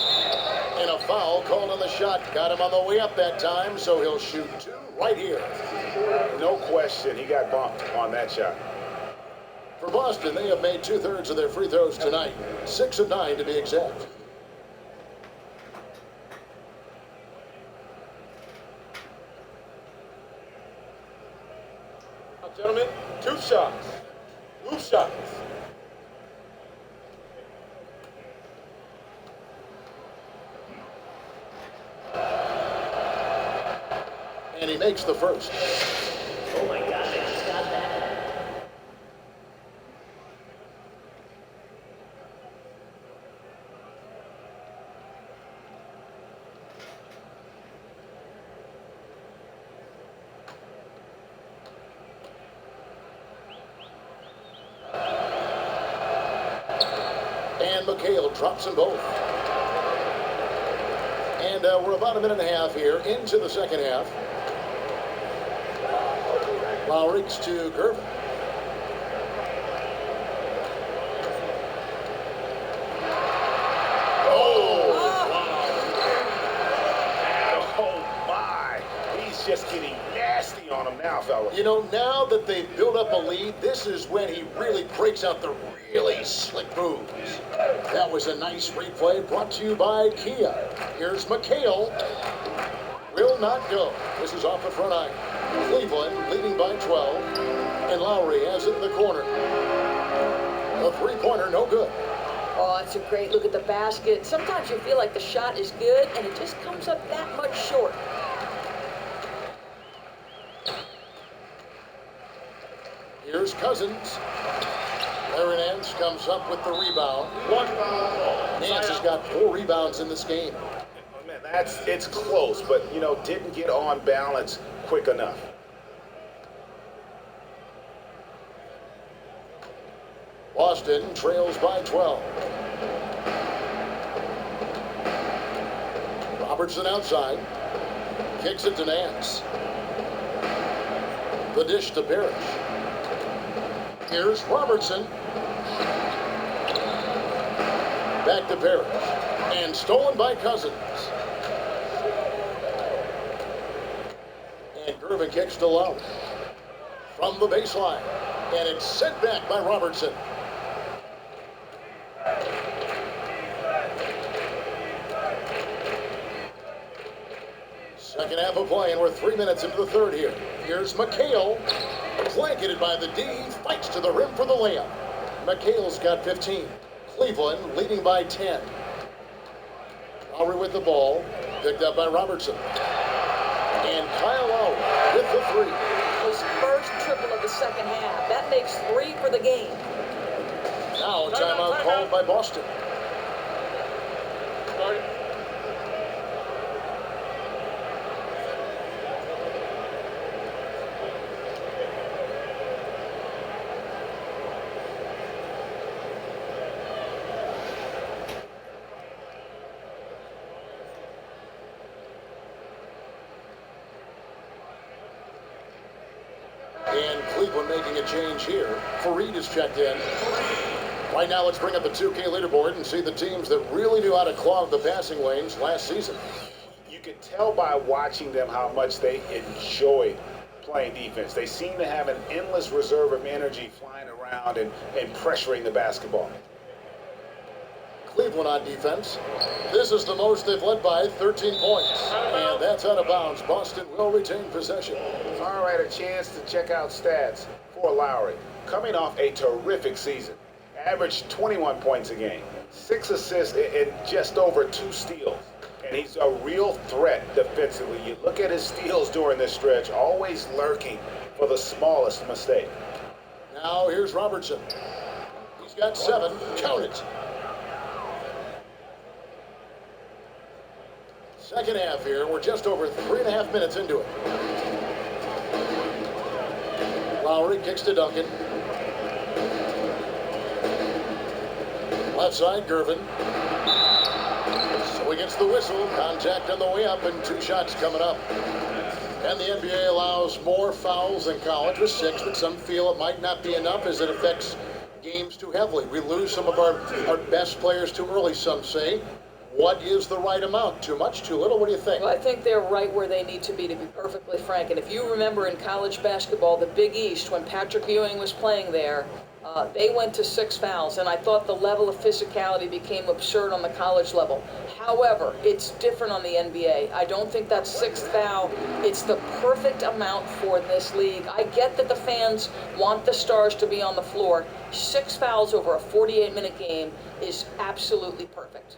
And a foul called on the shot. Got him on the way up that time, so he'll shoot 2 right here. No question, he got bumped on that shot. For Boston, they have made 2/3 of their free throws tonight. 6 of 9 to be exact. Now, gentlemen, 2 shots. Loose shots. And he makes the first. Oh my God, I just got that. And McHale drops them both. And we're about a minute and a half here into the second half. Lowry to Gervin. Oh, my. He's just getting nasty on him now, fellas. You know, now that they've built up a lead, this is when he really breaks out the really slick moves. That was a nice replay brought to you by Kia. Here's McHale. Will not go. This is off the front eye. Cleveland leading by 12. And Lowry has it in the corner. A 3-pointer, no good. Oh, it's a great look at the basket. Sometimes you feel like the shot is good, and it just comes up that much short. Here's Cousins. Larry Nance comes up with the rebound. Nance has got 4 rebounds in this game. Man, it's close, but, didn't get on balance quick enough. Boston trails by 12. Robertson outside. Kicks it to Nance. The dish to Parrish. Here's Robertson. Back to Parrish. And stolen by Cousins. And Gervin kicks to Lowry. From the baseline. And it's sent back by Robertson. Second half of play, and we're 3 minutes into the third here. Here's McHale. Blanketed by the D. Fights to the rim for the layup. McHale's got 15. Cleveland leading by 10. Lowry with the ball. Picked up by Robertson. And Kyle Lowry with the three. His first triple of the second half. That makes 3 for the game. Now a timeout called by Boston. And Cleveland making a change here. Fareed is checked in. Right now, let's bring up the 2K leaderboard and see the teams that really knew how to clog the passing lanes last season. You can tell by watching them how much they enjoy playing defense. They seem to have an endless reserve of energy flying around and pressuring the basketball. Cleveland on defense. This is the most they've led by, 13 points. And that's out of bounds. Boston will retain possession. All right, a chance to check out stats for Lowry. Coming off a terrific season. Averaged 21 points a game, 6 assists, and just over 2 steals. And he's a real threat defensively. You look at his steals during this stretch, always lurking for the smallest mistake. Now here's Robertson. He's got 7. Count it. Second half here. We're just over 3.5 minutes into it. Lowry kicks to Duncan. Left side, Gervin. So he gets the whistle. Contact on the way up and 2 shots coming up. And the NBA allows more fouls than college with 6, but some feel it might not be enough as it affects games too heavily. We lose some of our best players too early, some say. What is the right amount? Too much, too little? What do you think? Well, I think they're right where they need to be perfectly frank. And if you remember in college basketball, the Big East, when Patrick Ewing was playing there, they went to 6 fouls, and I thought the level of physicality became absurd on the college level. However, it's different on the NBA. I don't think that 6th foul, it's the perfect amount for this league. I get that the fans want the stars to be on the floor. 6 fouls over a 48-minute game is absolutely perfect.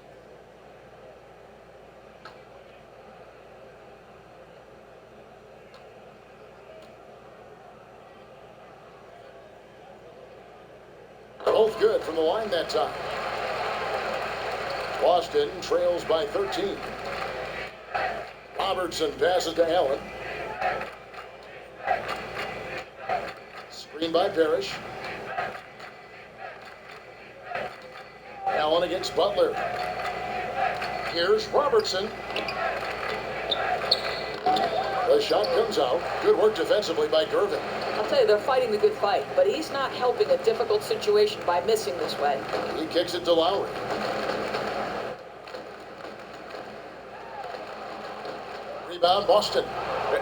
Both good from the line that time. Boston trails by 13. Robertson passes to Allen. Screen by Parrish. Allen against Butler. Here's Robertson. The shot comes out. Good work defensively by Gervin. I'll tell you, they're fighting the good fight, but he's not helping a difficult situation by missing this way. He kicks it to Lowry. Rebound, Boston.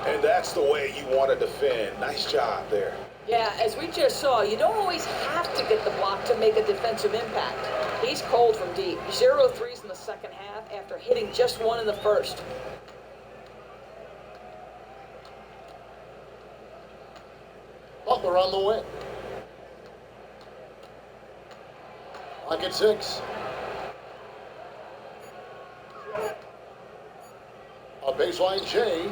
And that's the way you want to defend. Nice job there. Yeah, as we just saw, you don't always have to get the block to make a defensive impact. He's cold from deep. 0 threes in the second half after hitting just 1 in the first. Butler on the wing. Clock at 6. A baseline J.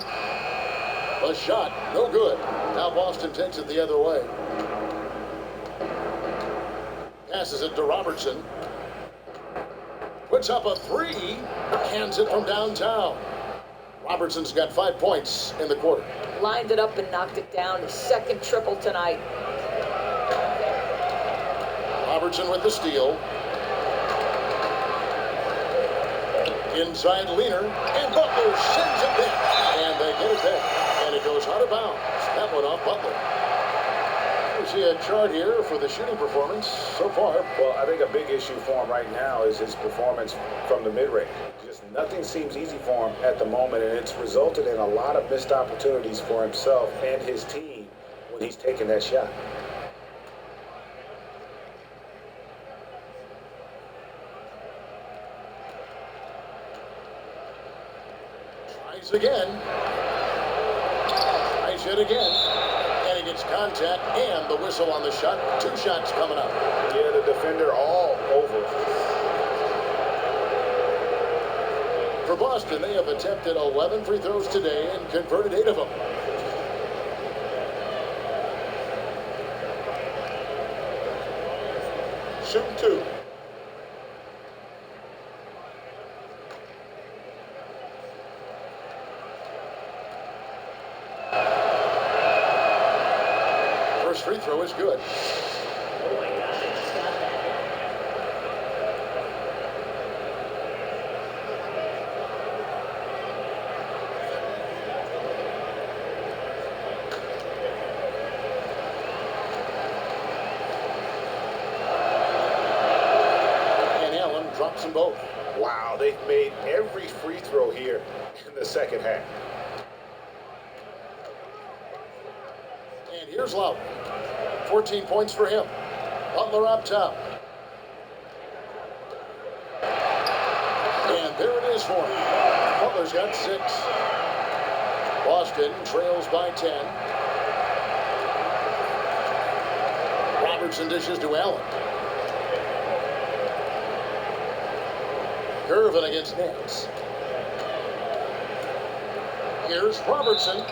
The shot, no good. Now Boston takes it the other way. Passes it to Robertson. Puts up a 3. Hands it from downtown. Robertson's got 5 points in the quarter. Lined it up and knocked it down. His second triple tonight. Robertson with the steal. Inside Leaner, and Butler sends it back. And they get it back. And it goes out of bounds. That one off Butler. You see a depth chart here for the shooting performance so far. Well, I think a big issue for him right now is his performance from the mid-range. Just nothing seems easy for him at the moment, and it's resulted in a lot of missed opportunities for himself and his team when he's taking that shot. Tries again. Tries it again. And he gets contact and the whistle on the shot. 2 shots coming up. Yeah, the defender all over. For Boston, they have attempted 11 free throws today and converted 8 of them. Shoot 2. First free throw is good. Oh my God, I just got that. And Allen drops them both. Wow, they've made every free throw here in the second half. And here's Lowry. 14 points for him. Butler up top. And there it is for him. Butler's got 6. Boston trails by 10. Robertson dishes to Allen. Irvin against Nance. Here's Robertson.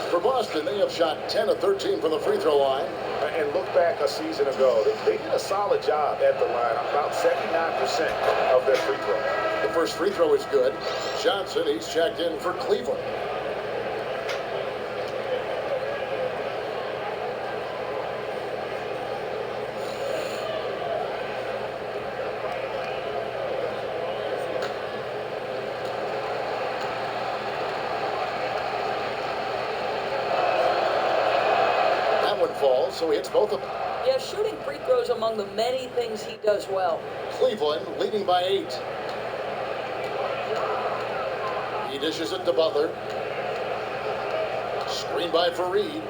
For Boston, they have shot 10 of 13 from the free throw line. And look back a season ago, they did a solid job at the line, about 79% of their free throw. The first free throw is good. Johnson, he's checked in for Cleveland. Falls, so he hits both of them. Yeah, shooting free throws among the many things he does well. Cleveland leading by 8. He dishes it to Butler. Screen by Fareed.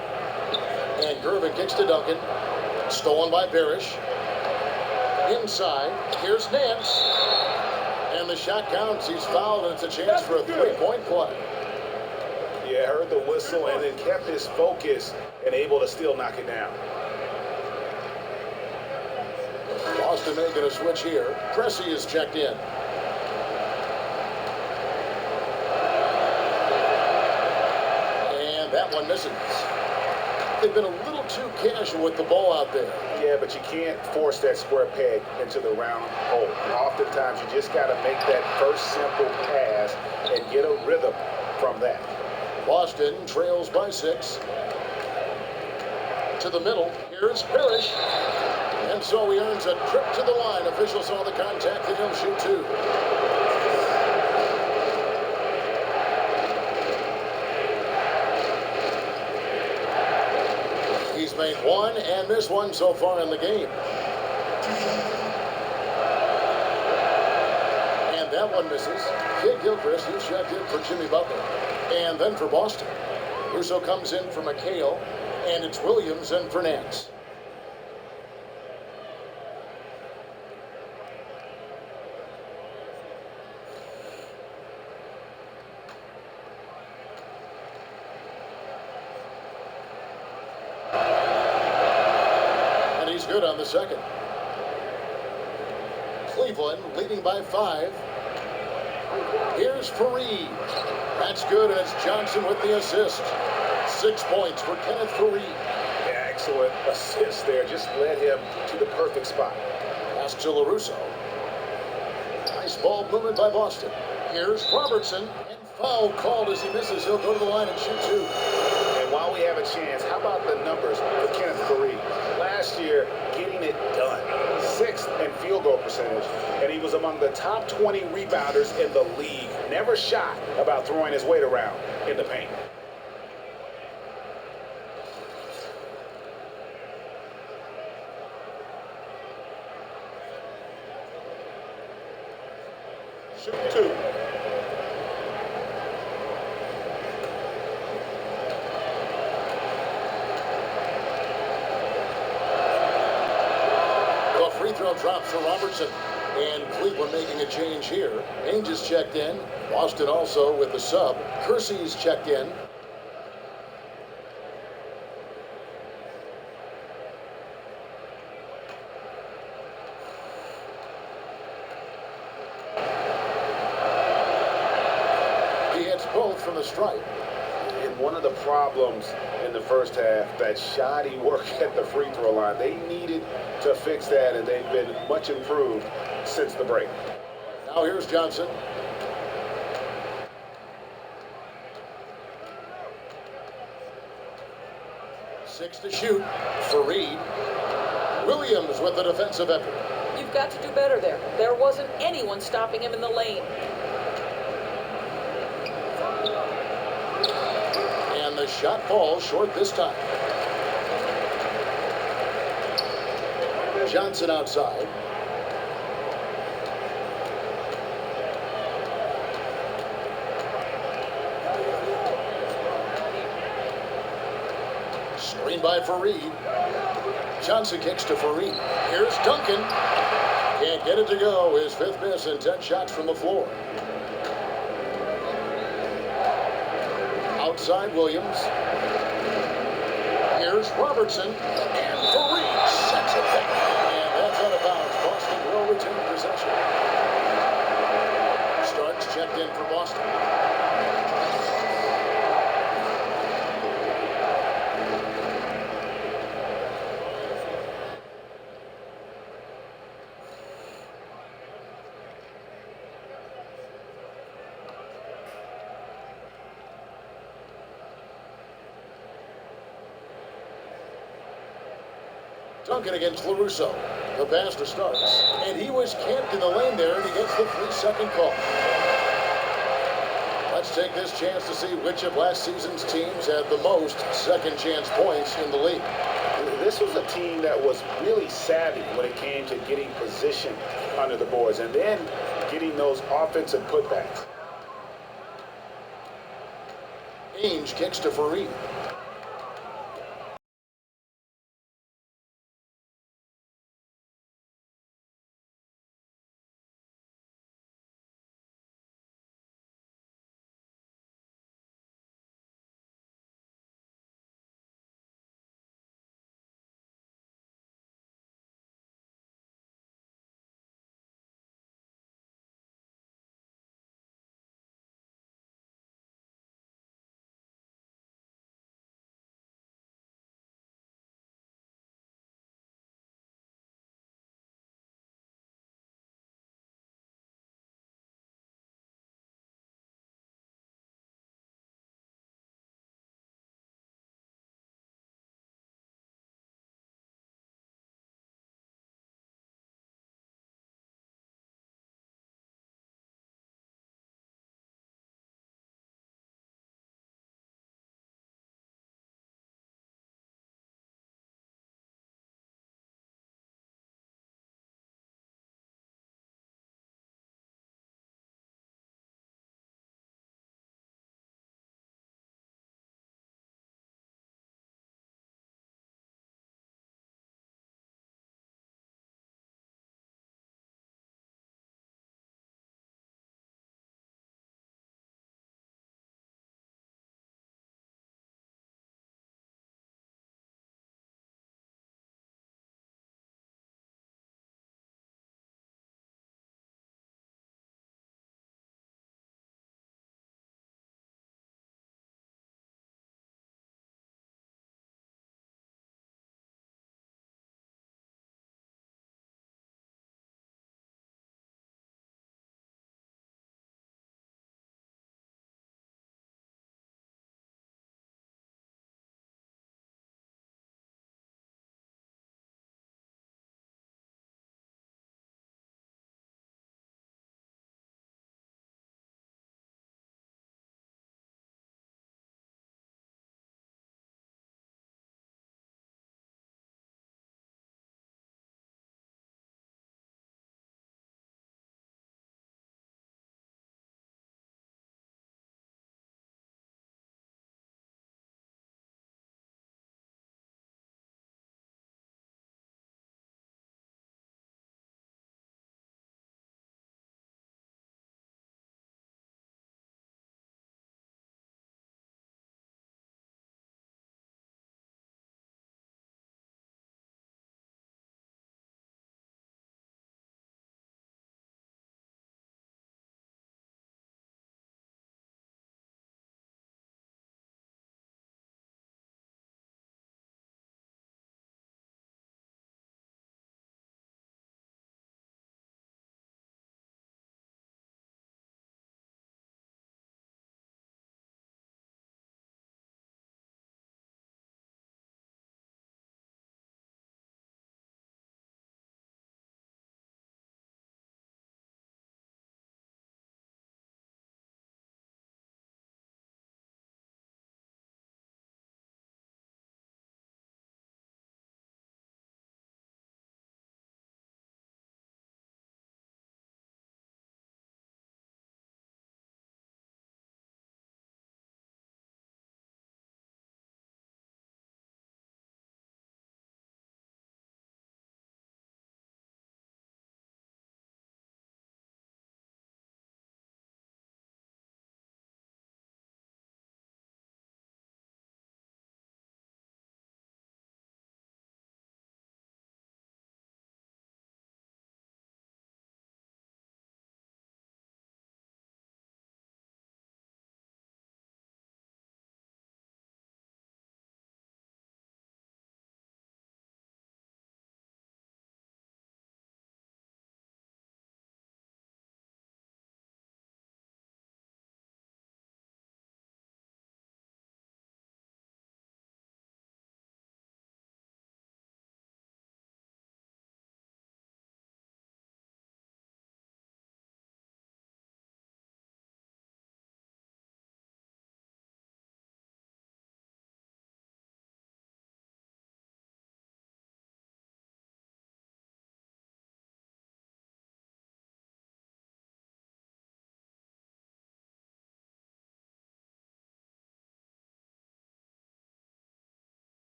And Gervin kicks to Duncan. Stolen by Parrish. Inside, here's Nance. And the shot counts. He's fouled, and it's a chance for a 3-point play. Yeah, heard the whistle and then kept his focus and able to still knock it down. Boston making a switch here. Pressey is checked in. And that one misses. They've been a little too casual with the ball out there. Yeah, but you can't force that square peg into the round hole. Oftentimes, you just got to make that first simple pass and get a rhythm from that. Boston trails by 6. To the middle, here's Parrish. And so he earns a trip to the line. Officials saw the contact and he'll shoot 2. He's made 1 and missed 1 so far in the game. And that one misses. Kid Gilchrist, who's checked in for Jimmy Butler. And then for Boston, Russo comes in for McHale, and it's Williams and for Nance. And he's good on the second. Cleveland leading by 5. Here's Fareed. That's good, and it's Johnson with the assist. 6 points for Kenneth Fareed. Yeah, excellent assist there. Just led him to the perfect spot. Pass to LaRusso. Nice ball movement by Boston. Here's Robertson, and foul called as he misses. He'll go to the line and shoot 2. And while we have a chance, how about the numbers for Kenneth Fareed? Last year, getting it done. 6th in field field goal percentage, and he was among the top 20 rebounders in the league. Never shy about throwing his weight around in the paint. Shoot two. The free throw drops for Robertson. And Cleveland making a change here. Ainge is checked in. Boston also with the sub. Kersey's checked in. He hits both from the stripe. And one of the problems in the first half, that shoddy work at the free throw line. They needed to fix that, and they've been much improved since the break. Now here's Johnson. Six to shoot. Fareed. Williams with the defensive effort. You've got to do better there. There wasn't anyone stopping him in the lane. And the shot falls short this time. Johnson outside. Screen by Fareed. Johnson kicks to Fareed. Here's Duncan. Can't get it to go. His fifth miss and 10 shots from the floor. Outside Williams. Here's Robertson. And Fareed sets it back. And that's out of bounds. Boston will retain possession. Starks checked in for Boston. Duncan against LaRusso. The pass to Starks. And he was camped in the lane there, and he gets the 3-second call. Let's take this chance to see which of last season's teams had the most second chance points in the league. This was a team that was really savvy when it came to getting position under the boards and then getting those offensive putbacks. Ainge kicks to Fareed.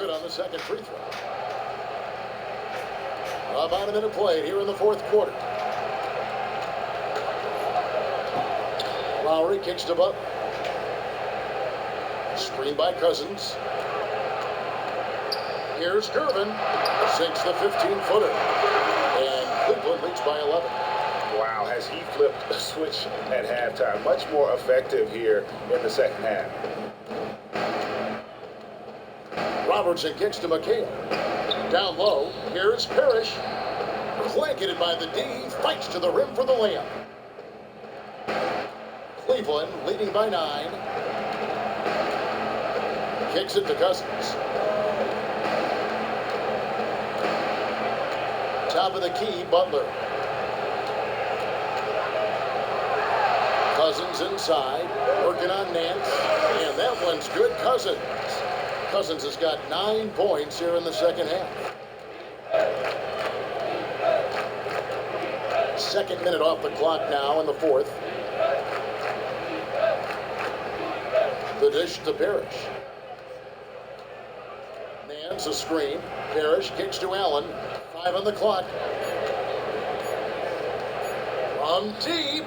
good on the second free throw. About a minute played here in the fourth quarter. Lowry kicks to Butler. Screen by Cousins. Here's Gervin. Sinks the 15-footer. And Cleveland leads by 11. Wow, has he flipped the switch at halftime. Much more effective here in the second half. Robertson kicks to McHale. Down low, here's Parrish. Blanketed by the D, fights to the rim for the layup. Cleveland leading by 9. Kicks it to Cousins. Top of the key, Butler. Cousins inside, working on Nance, and that one's good. Cousins has got 9 points here in the second half. Second minute off the clock now in the fourth. The dish to Parrish. Nance a screen. Parrish kicks to Allen. 5 on the clock. From deep.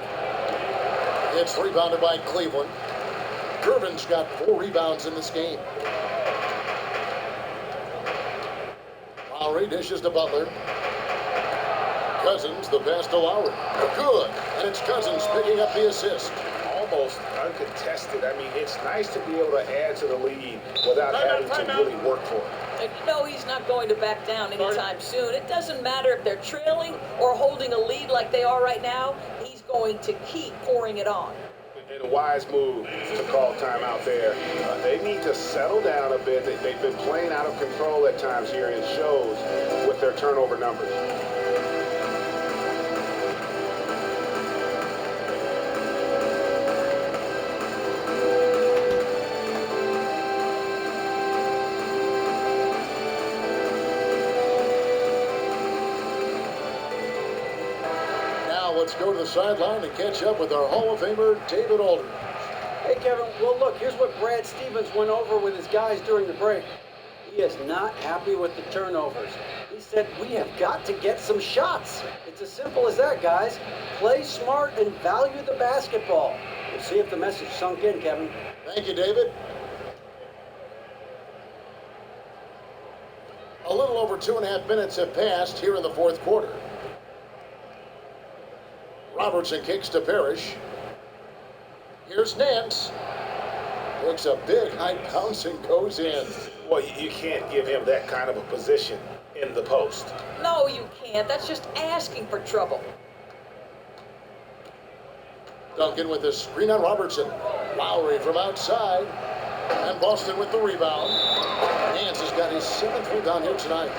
It's rebounded by Cleveland. Gervin's got 4 rebounds in this game. Lowry dishes to Butler. Cousins, the pass to Lowry. Good. And it's Cousins picking up the assist. Almost uncontested. I mean, it's nice to be able to add to the lead without having to really work for it. And you know he's not going to back down anytime soon. It doesn't matter if they're trailing or holding a lead like they are right now. He's going to keep pouring it on. And a wise move to call timeout there. They need to settle down a bit. They've been playing out of control at times here, and it shows with their turnover numbers. Let's go to the sideline and catch up with our Hall of Famer, David Aldridge. Hey, Kevin. Well, look, here's what Brad Stevens went over with his guys during the break. He is not happy with the turnovers. He said, we have got to get some shots. It's as simple as that, guys. Play smart and value the basketball. We'll see if the message sunk in, Kevin. Thank you, David. A little over 2.5 minutes have passed here in the fourth quarter. Robertson kicks to Parrish. Here's Nance. Takes a big high bounce and goes in. Well, you can't give him that kind of a position in the post. No, you can't. That's just asking for trouble. Duncan with the screen on Robertson. Lowry from outside. And Boston with the rebound. Nance has got his 7th rebound here tonight.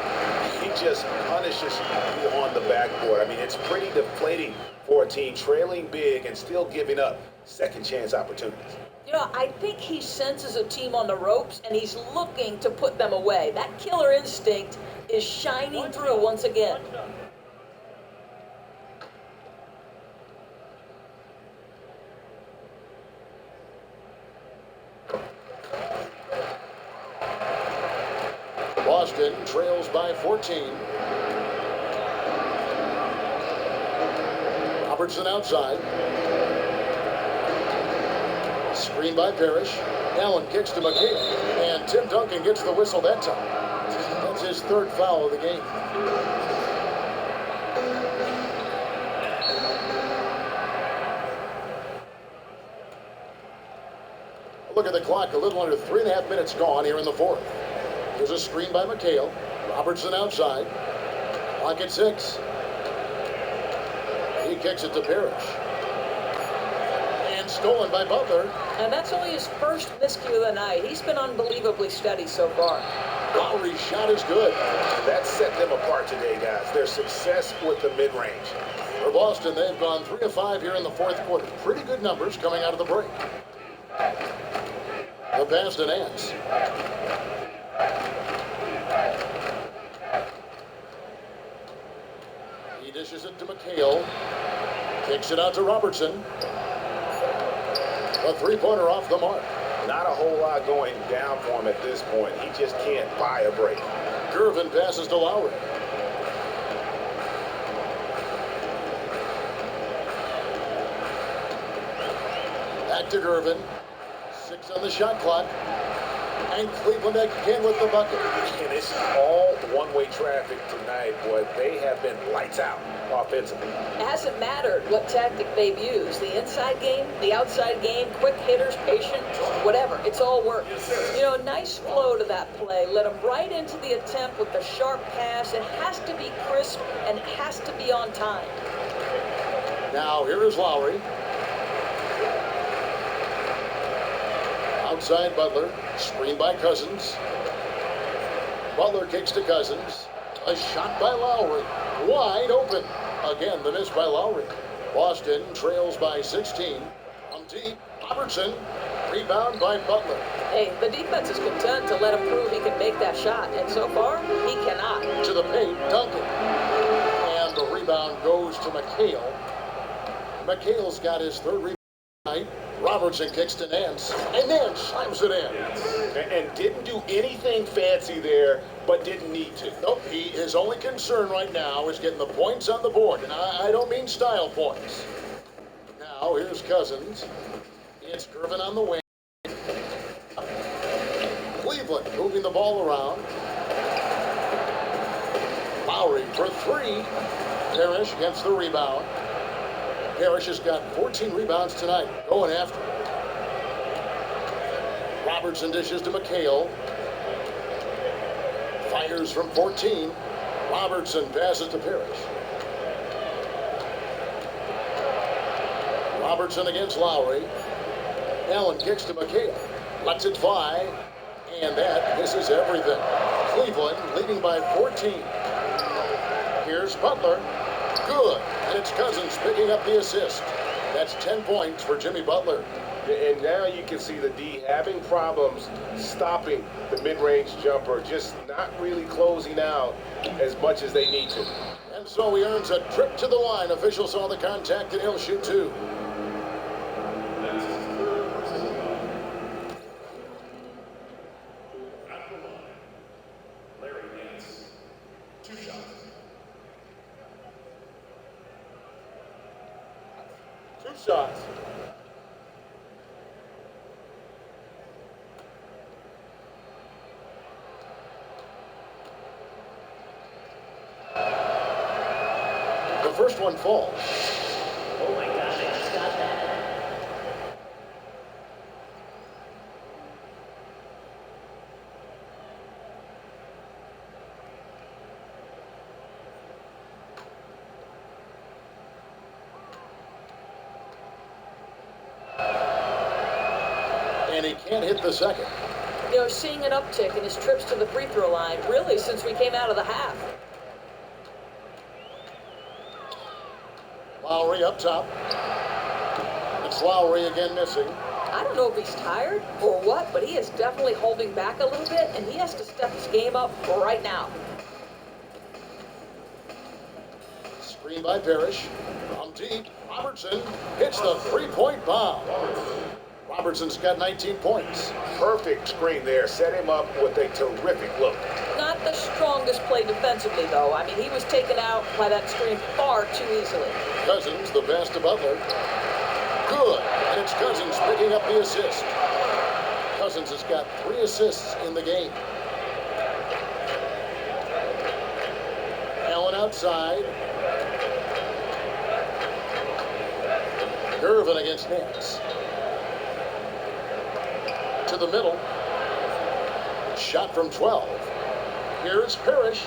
He just punishes you on the backboard. I mean, it's pretty deflating for a team trailing big and still giving up second chance opportunities. You know, I think he senses a team on the ropes and he's looking to put them away. That killer instinct is shining through once again. Boston trails by 14. Robertson outside. Screen by Parrish. Allen kicks to McHale. And Tim Duncan gets the whistle that time. That's his 3rd foul of the game. Look at the clock. A little under 3.5 minutes gone here in the fourth. There's a screen by McHale. Robertson outside. Clock at 6. He kicks it to Parrish. And stolen by Butler. And that's only his first miscue of the night. He's been unbelievably steady so far. Lowry's shot is good. That set them apart today, guys. Their success with the mid-range. For Boston, they've gone 3 of 5 here in the fourth quarter. Pretty good numbers coming out of the break. The pass to Nance. He dishes it to McHale. Kicks it out to Robertson. A 3-pointer off the mark. Not a whole lot going down for him at this point. He just can't buy a break. Gervin passes to Lowry. Back to Gervin. 6 on the shot clock. And Cleveland again with the bucket. And it's all one-way traffic tonight, boy. They have been lights out offensively. It hasn't mattered what tactic they've used. The inside game, the outside game, quick hitters, patient, whatever. It's all worked. You know, nice flow to that play. Let them right into the attempt with the sharp pass. It has to be crisp and it has to be on time. Now here is Lowry. Outside Butler. Screen by Cousins. Butler kicks to Cousins. A shot by Lowry. Wide open. Again, the miss by Lowry. Boston trails by 16. From deep, Robertson. Rebound by Butler. Hey, the defense is content to let him prove he can make that shot. And so far, he cannot. To the paint, Duncan. And the rebound goes to McHale. McHale's got his third rebound tonight. Robertson kicks to Nance, and Nance slams it in. And didn't do anything fancy there, but didn't need to. Nope, his only concern right now is getting the points on the board, and I don't mean style points. Now, here's Cousins. It's Gervin on the wing. Cleveland moving the ball around. Lowry for 3. Parrish gets the rebound. Parrish has got 14 rebounds tonight, going after it. Robertson dishes to McHale. Fires from 14. Robertson passes to Parrish. Robertson against Lowry. Allen kicks to McHale. Lets it fly. And that misses everything. Cleveland leading by 14. Here's Butler. Good. And it's Cousins picking up the assist. That's 10 points for Jimmy Butler. And now you can see the D having problems stopping the mid-range jumper, just not really closing out as much as they need to. And so he earns a trip to the line. Officials saw the contact and he'll shoot 2. Shots. The first one falls. Oh my gosh, I just got that. And he can't hit the second. You know, seeing an uptick in his trips to the free throw line, really, since we came out of the half. Lowry up top. It's Lowry again missing. I don't know if he's tired or what, but he is definitely holding back a little bit, and he has to step his game up right now. Screen by Parrish. From deep, Robertson hits the three-point bomb. Robertson's got 19 points. Perfect screen there. Set him up with a terrific look. Not the strongest play defensively, though. I mean, he was taken out by that screen far too easily. Cousins, the pass to Butler. Good. And it's Cousins picking up the assist. Cousins has got 3 assists in the game. Allen outside. Gervin against Nance. To the middle. Shot from 12. Here's Parrish.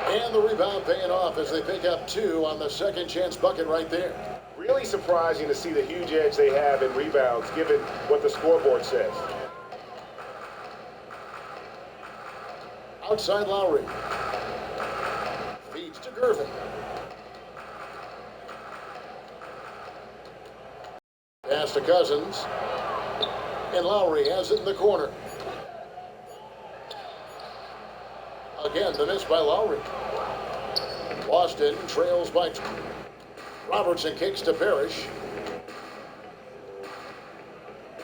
And the rebound paying off as they pick up 2 on the second chance bucket right there. Really surprising to see the huge edge they have in rebounds, given what the scoreboard says. Outside Lowry. Feeds to Gervin. Pass to Cousins. And Lowry has it in the corner. Again, the miss by Lowry. Boston trails by 2. Robertson kicks to Parrish.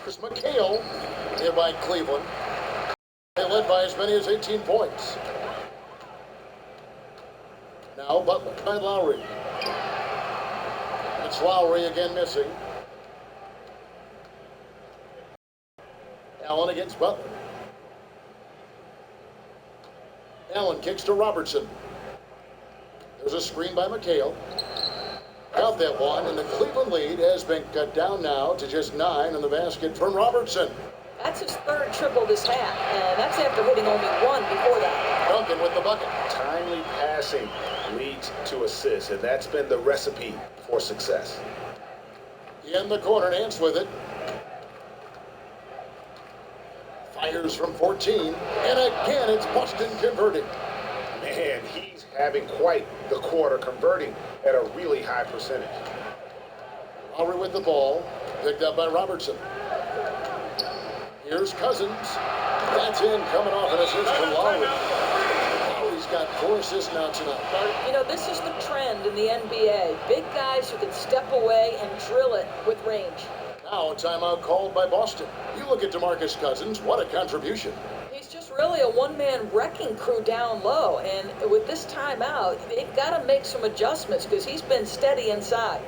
Here's McHale, here by Cleveland. They led by as many as 18 points. Now Butler by Lowry. It's Lowry again missing. Allen against Butler. Allen kicks to Robertson. There's a screen by McHale. Got that one, and the Cleveland lead has been cut down now to just 9 in the basket from Robertson. That's his third triple this half, and that's after hitting only one before that. Duncan with the bucket. Timely passing leads to assists, and that's been the recipe for success. In the corner, Nance with it. Fires from 14, and again it's Boston converting. Man, he's having quite the quarter, converting at a really high percentage. Lowry with the ball, picked up by Robertson. Here's Cousins. That's in, coming off an assist from Lowry. Lowry's got 4 assists now tonight. You know, this is the trend in the NBA. Big guys who can step away and drill it with range. Now a timeout called by Boston. You look at DeMarcus Cousins, what a contribution. He's just really a one-man wrecking crew down low, and with this timeout, they've got to make some adjustments because he's been steady inside.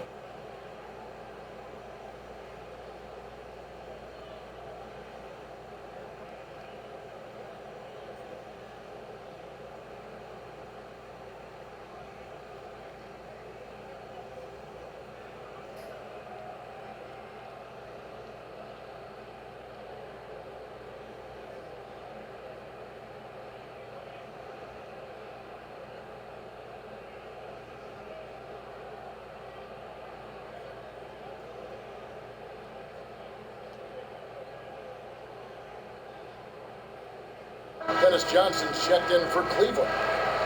Dennis Johnson's checked in for Cleveland.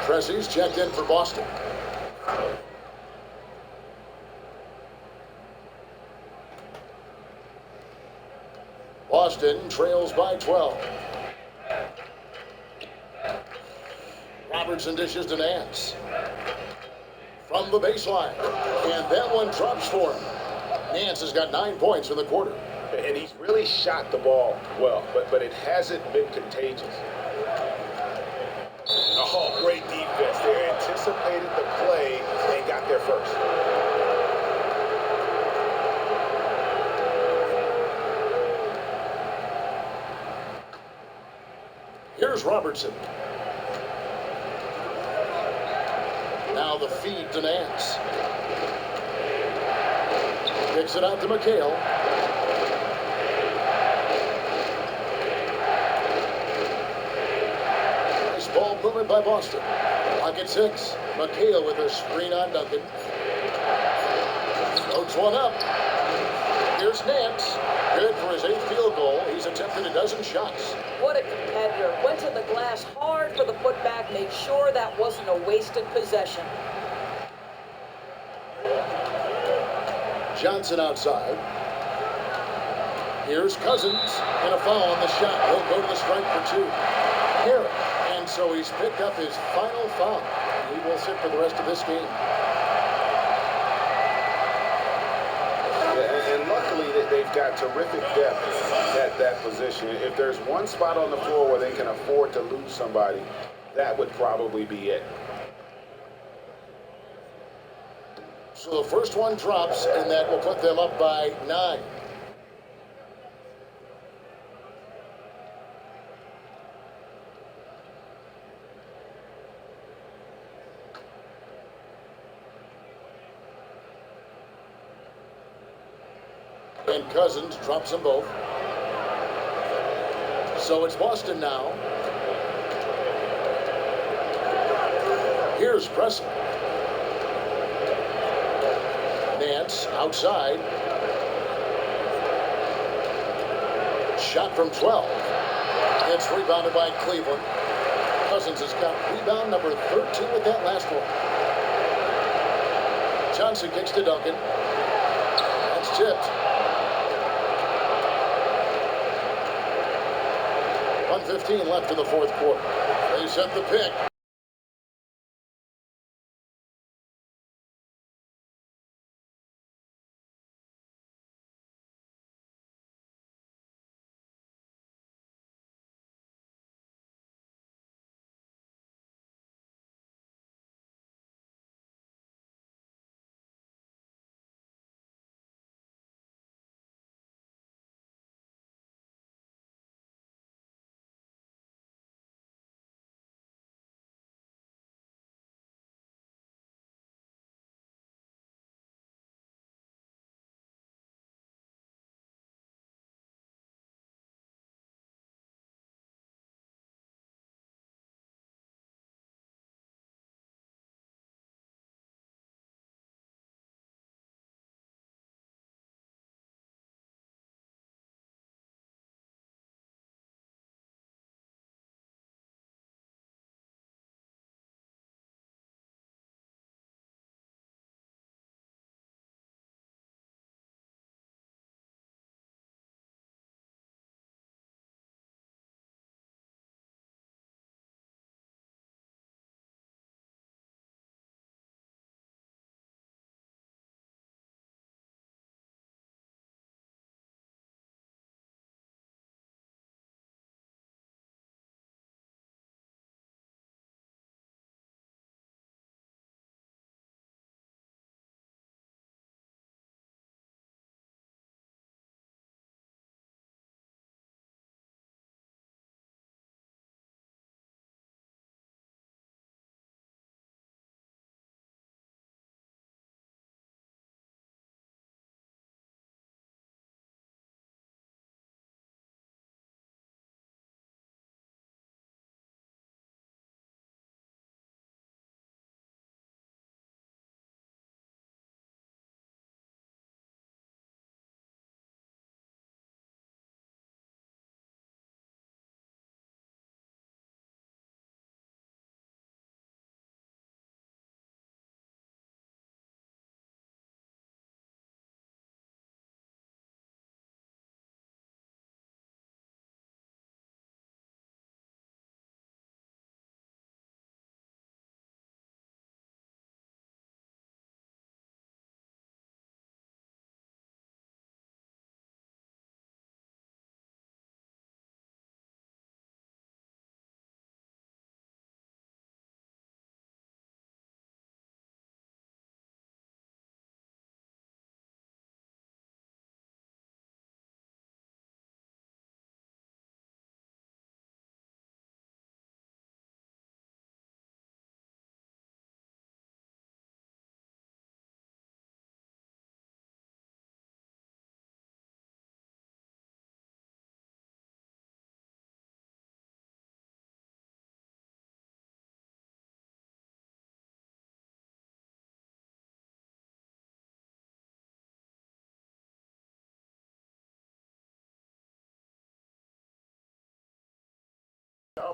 Tressy's checked in for Boston. Boston trails by 12. Robertson dishes to Nance. From the baseline. And that one drops for him. Nance has got 9 points in the quarter. And he's really shot the ball well, but it hasn't been contagious. Oh, great defense. They anticipated the play and got there first. Here's Robertson. Now the feed to Nance. Kicks it out to McHale. Nice ball movement by Boston. Lock at 6. McHale with a screen on Duncan. Floats one up. Here's Nance. Good for his 8th field goal. He's attempted a dozen shots. What a competitor. Went to the glass hard for the putback, made sure that wasn't a wasted possession. Johnson outside. Here's Cousins, and a foul on the shot. He'll go to the strike for 2. Here, and so he's picked up his final foul. He will sit for the rest of this game. And luckily, they've got terrific depth at that position. If there's one spot on the floor where they can afford to lose somebody, that would probably be it. So the first one drops, and that will put them up by 9. And Cousins drops them both. So it's Boston now. Here's Preston. Nance outside. Shot from 12. It's rebounded by Cleveland. Cousins has got rebound number 13 with that last one. Johnson kicks to Duncan. That's tipped. 1:15 left in the 4th quarter. They set the pick.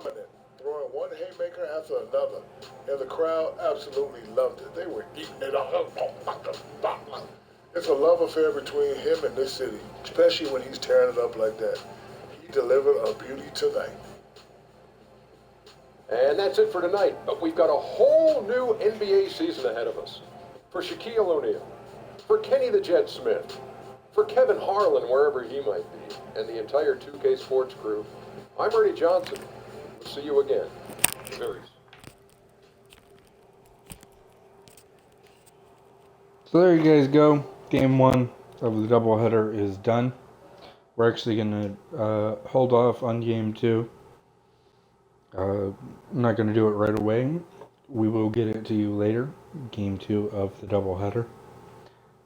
dominant, throwing one haymaker after another. And the crowd absolutely loved it. They were eating it up. It's a love affair between him and this city, especially when he's tearing it up like that. He delivered a beauty tonight. And that's it for tonight. But we've got a whole new NBA season ahead of us. For Shaquille O'Neal, for Kenny the Jet Smith, for Kevin Harlan, wherever he might be, and the entire 2K Sports crew, I'm Ernie Johnson. We'll see you again. Peace. So there you guys go. Game 1 of the doubleheader is done. We're actually going to hold off on Game 2. I'm not going to do it right away. We will get it to you later. Game 2 of the doubleheader.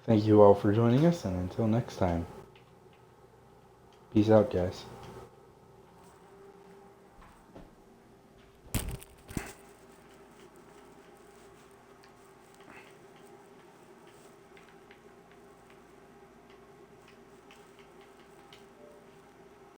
Thank you all for joining us, and until next time. Peace out, guys.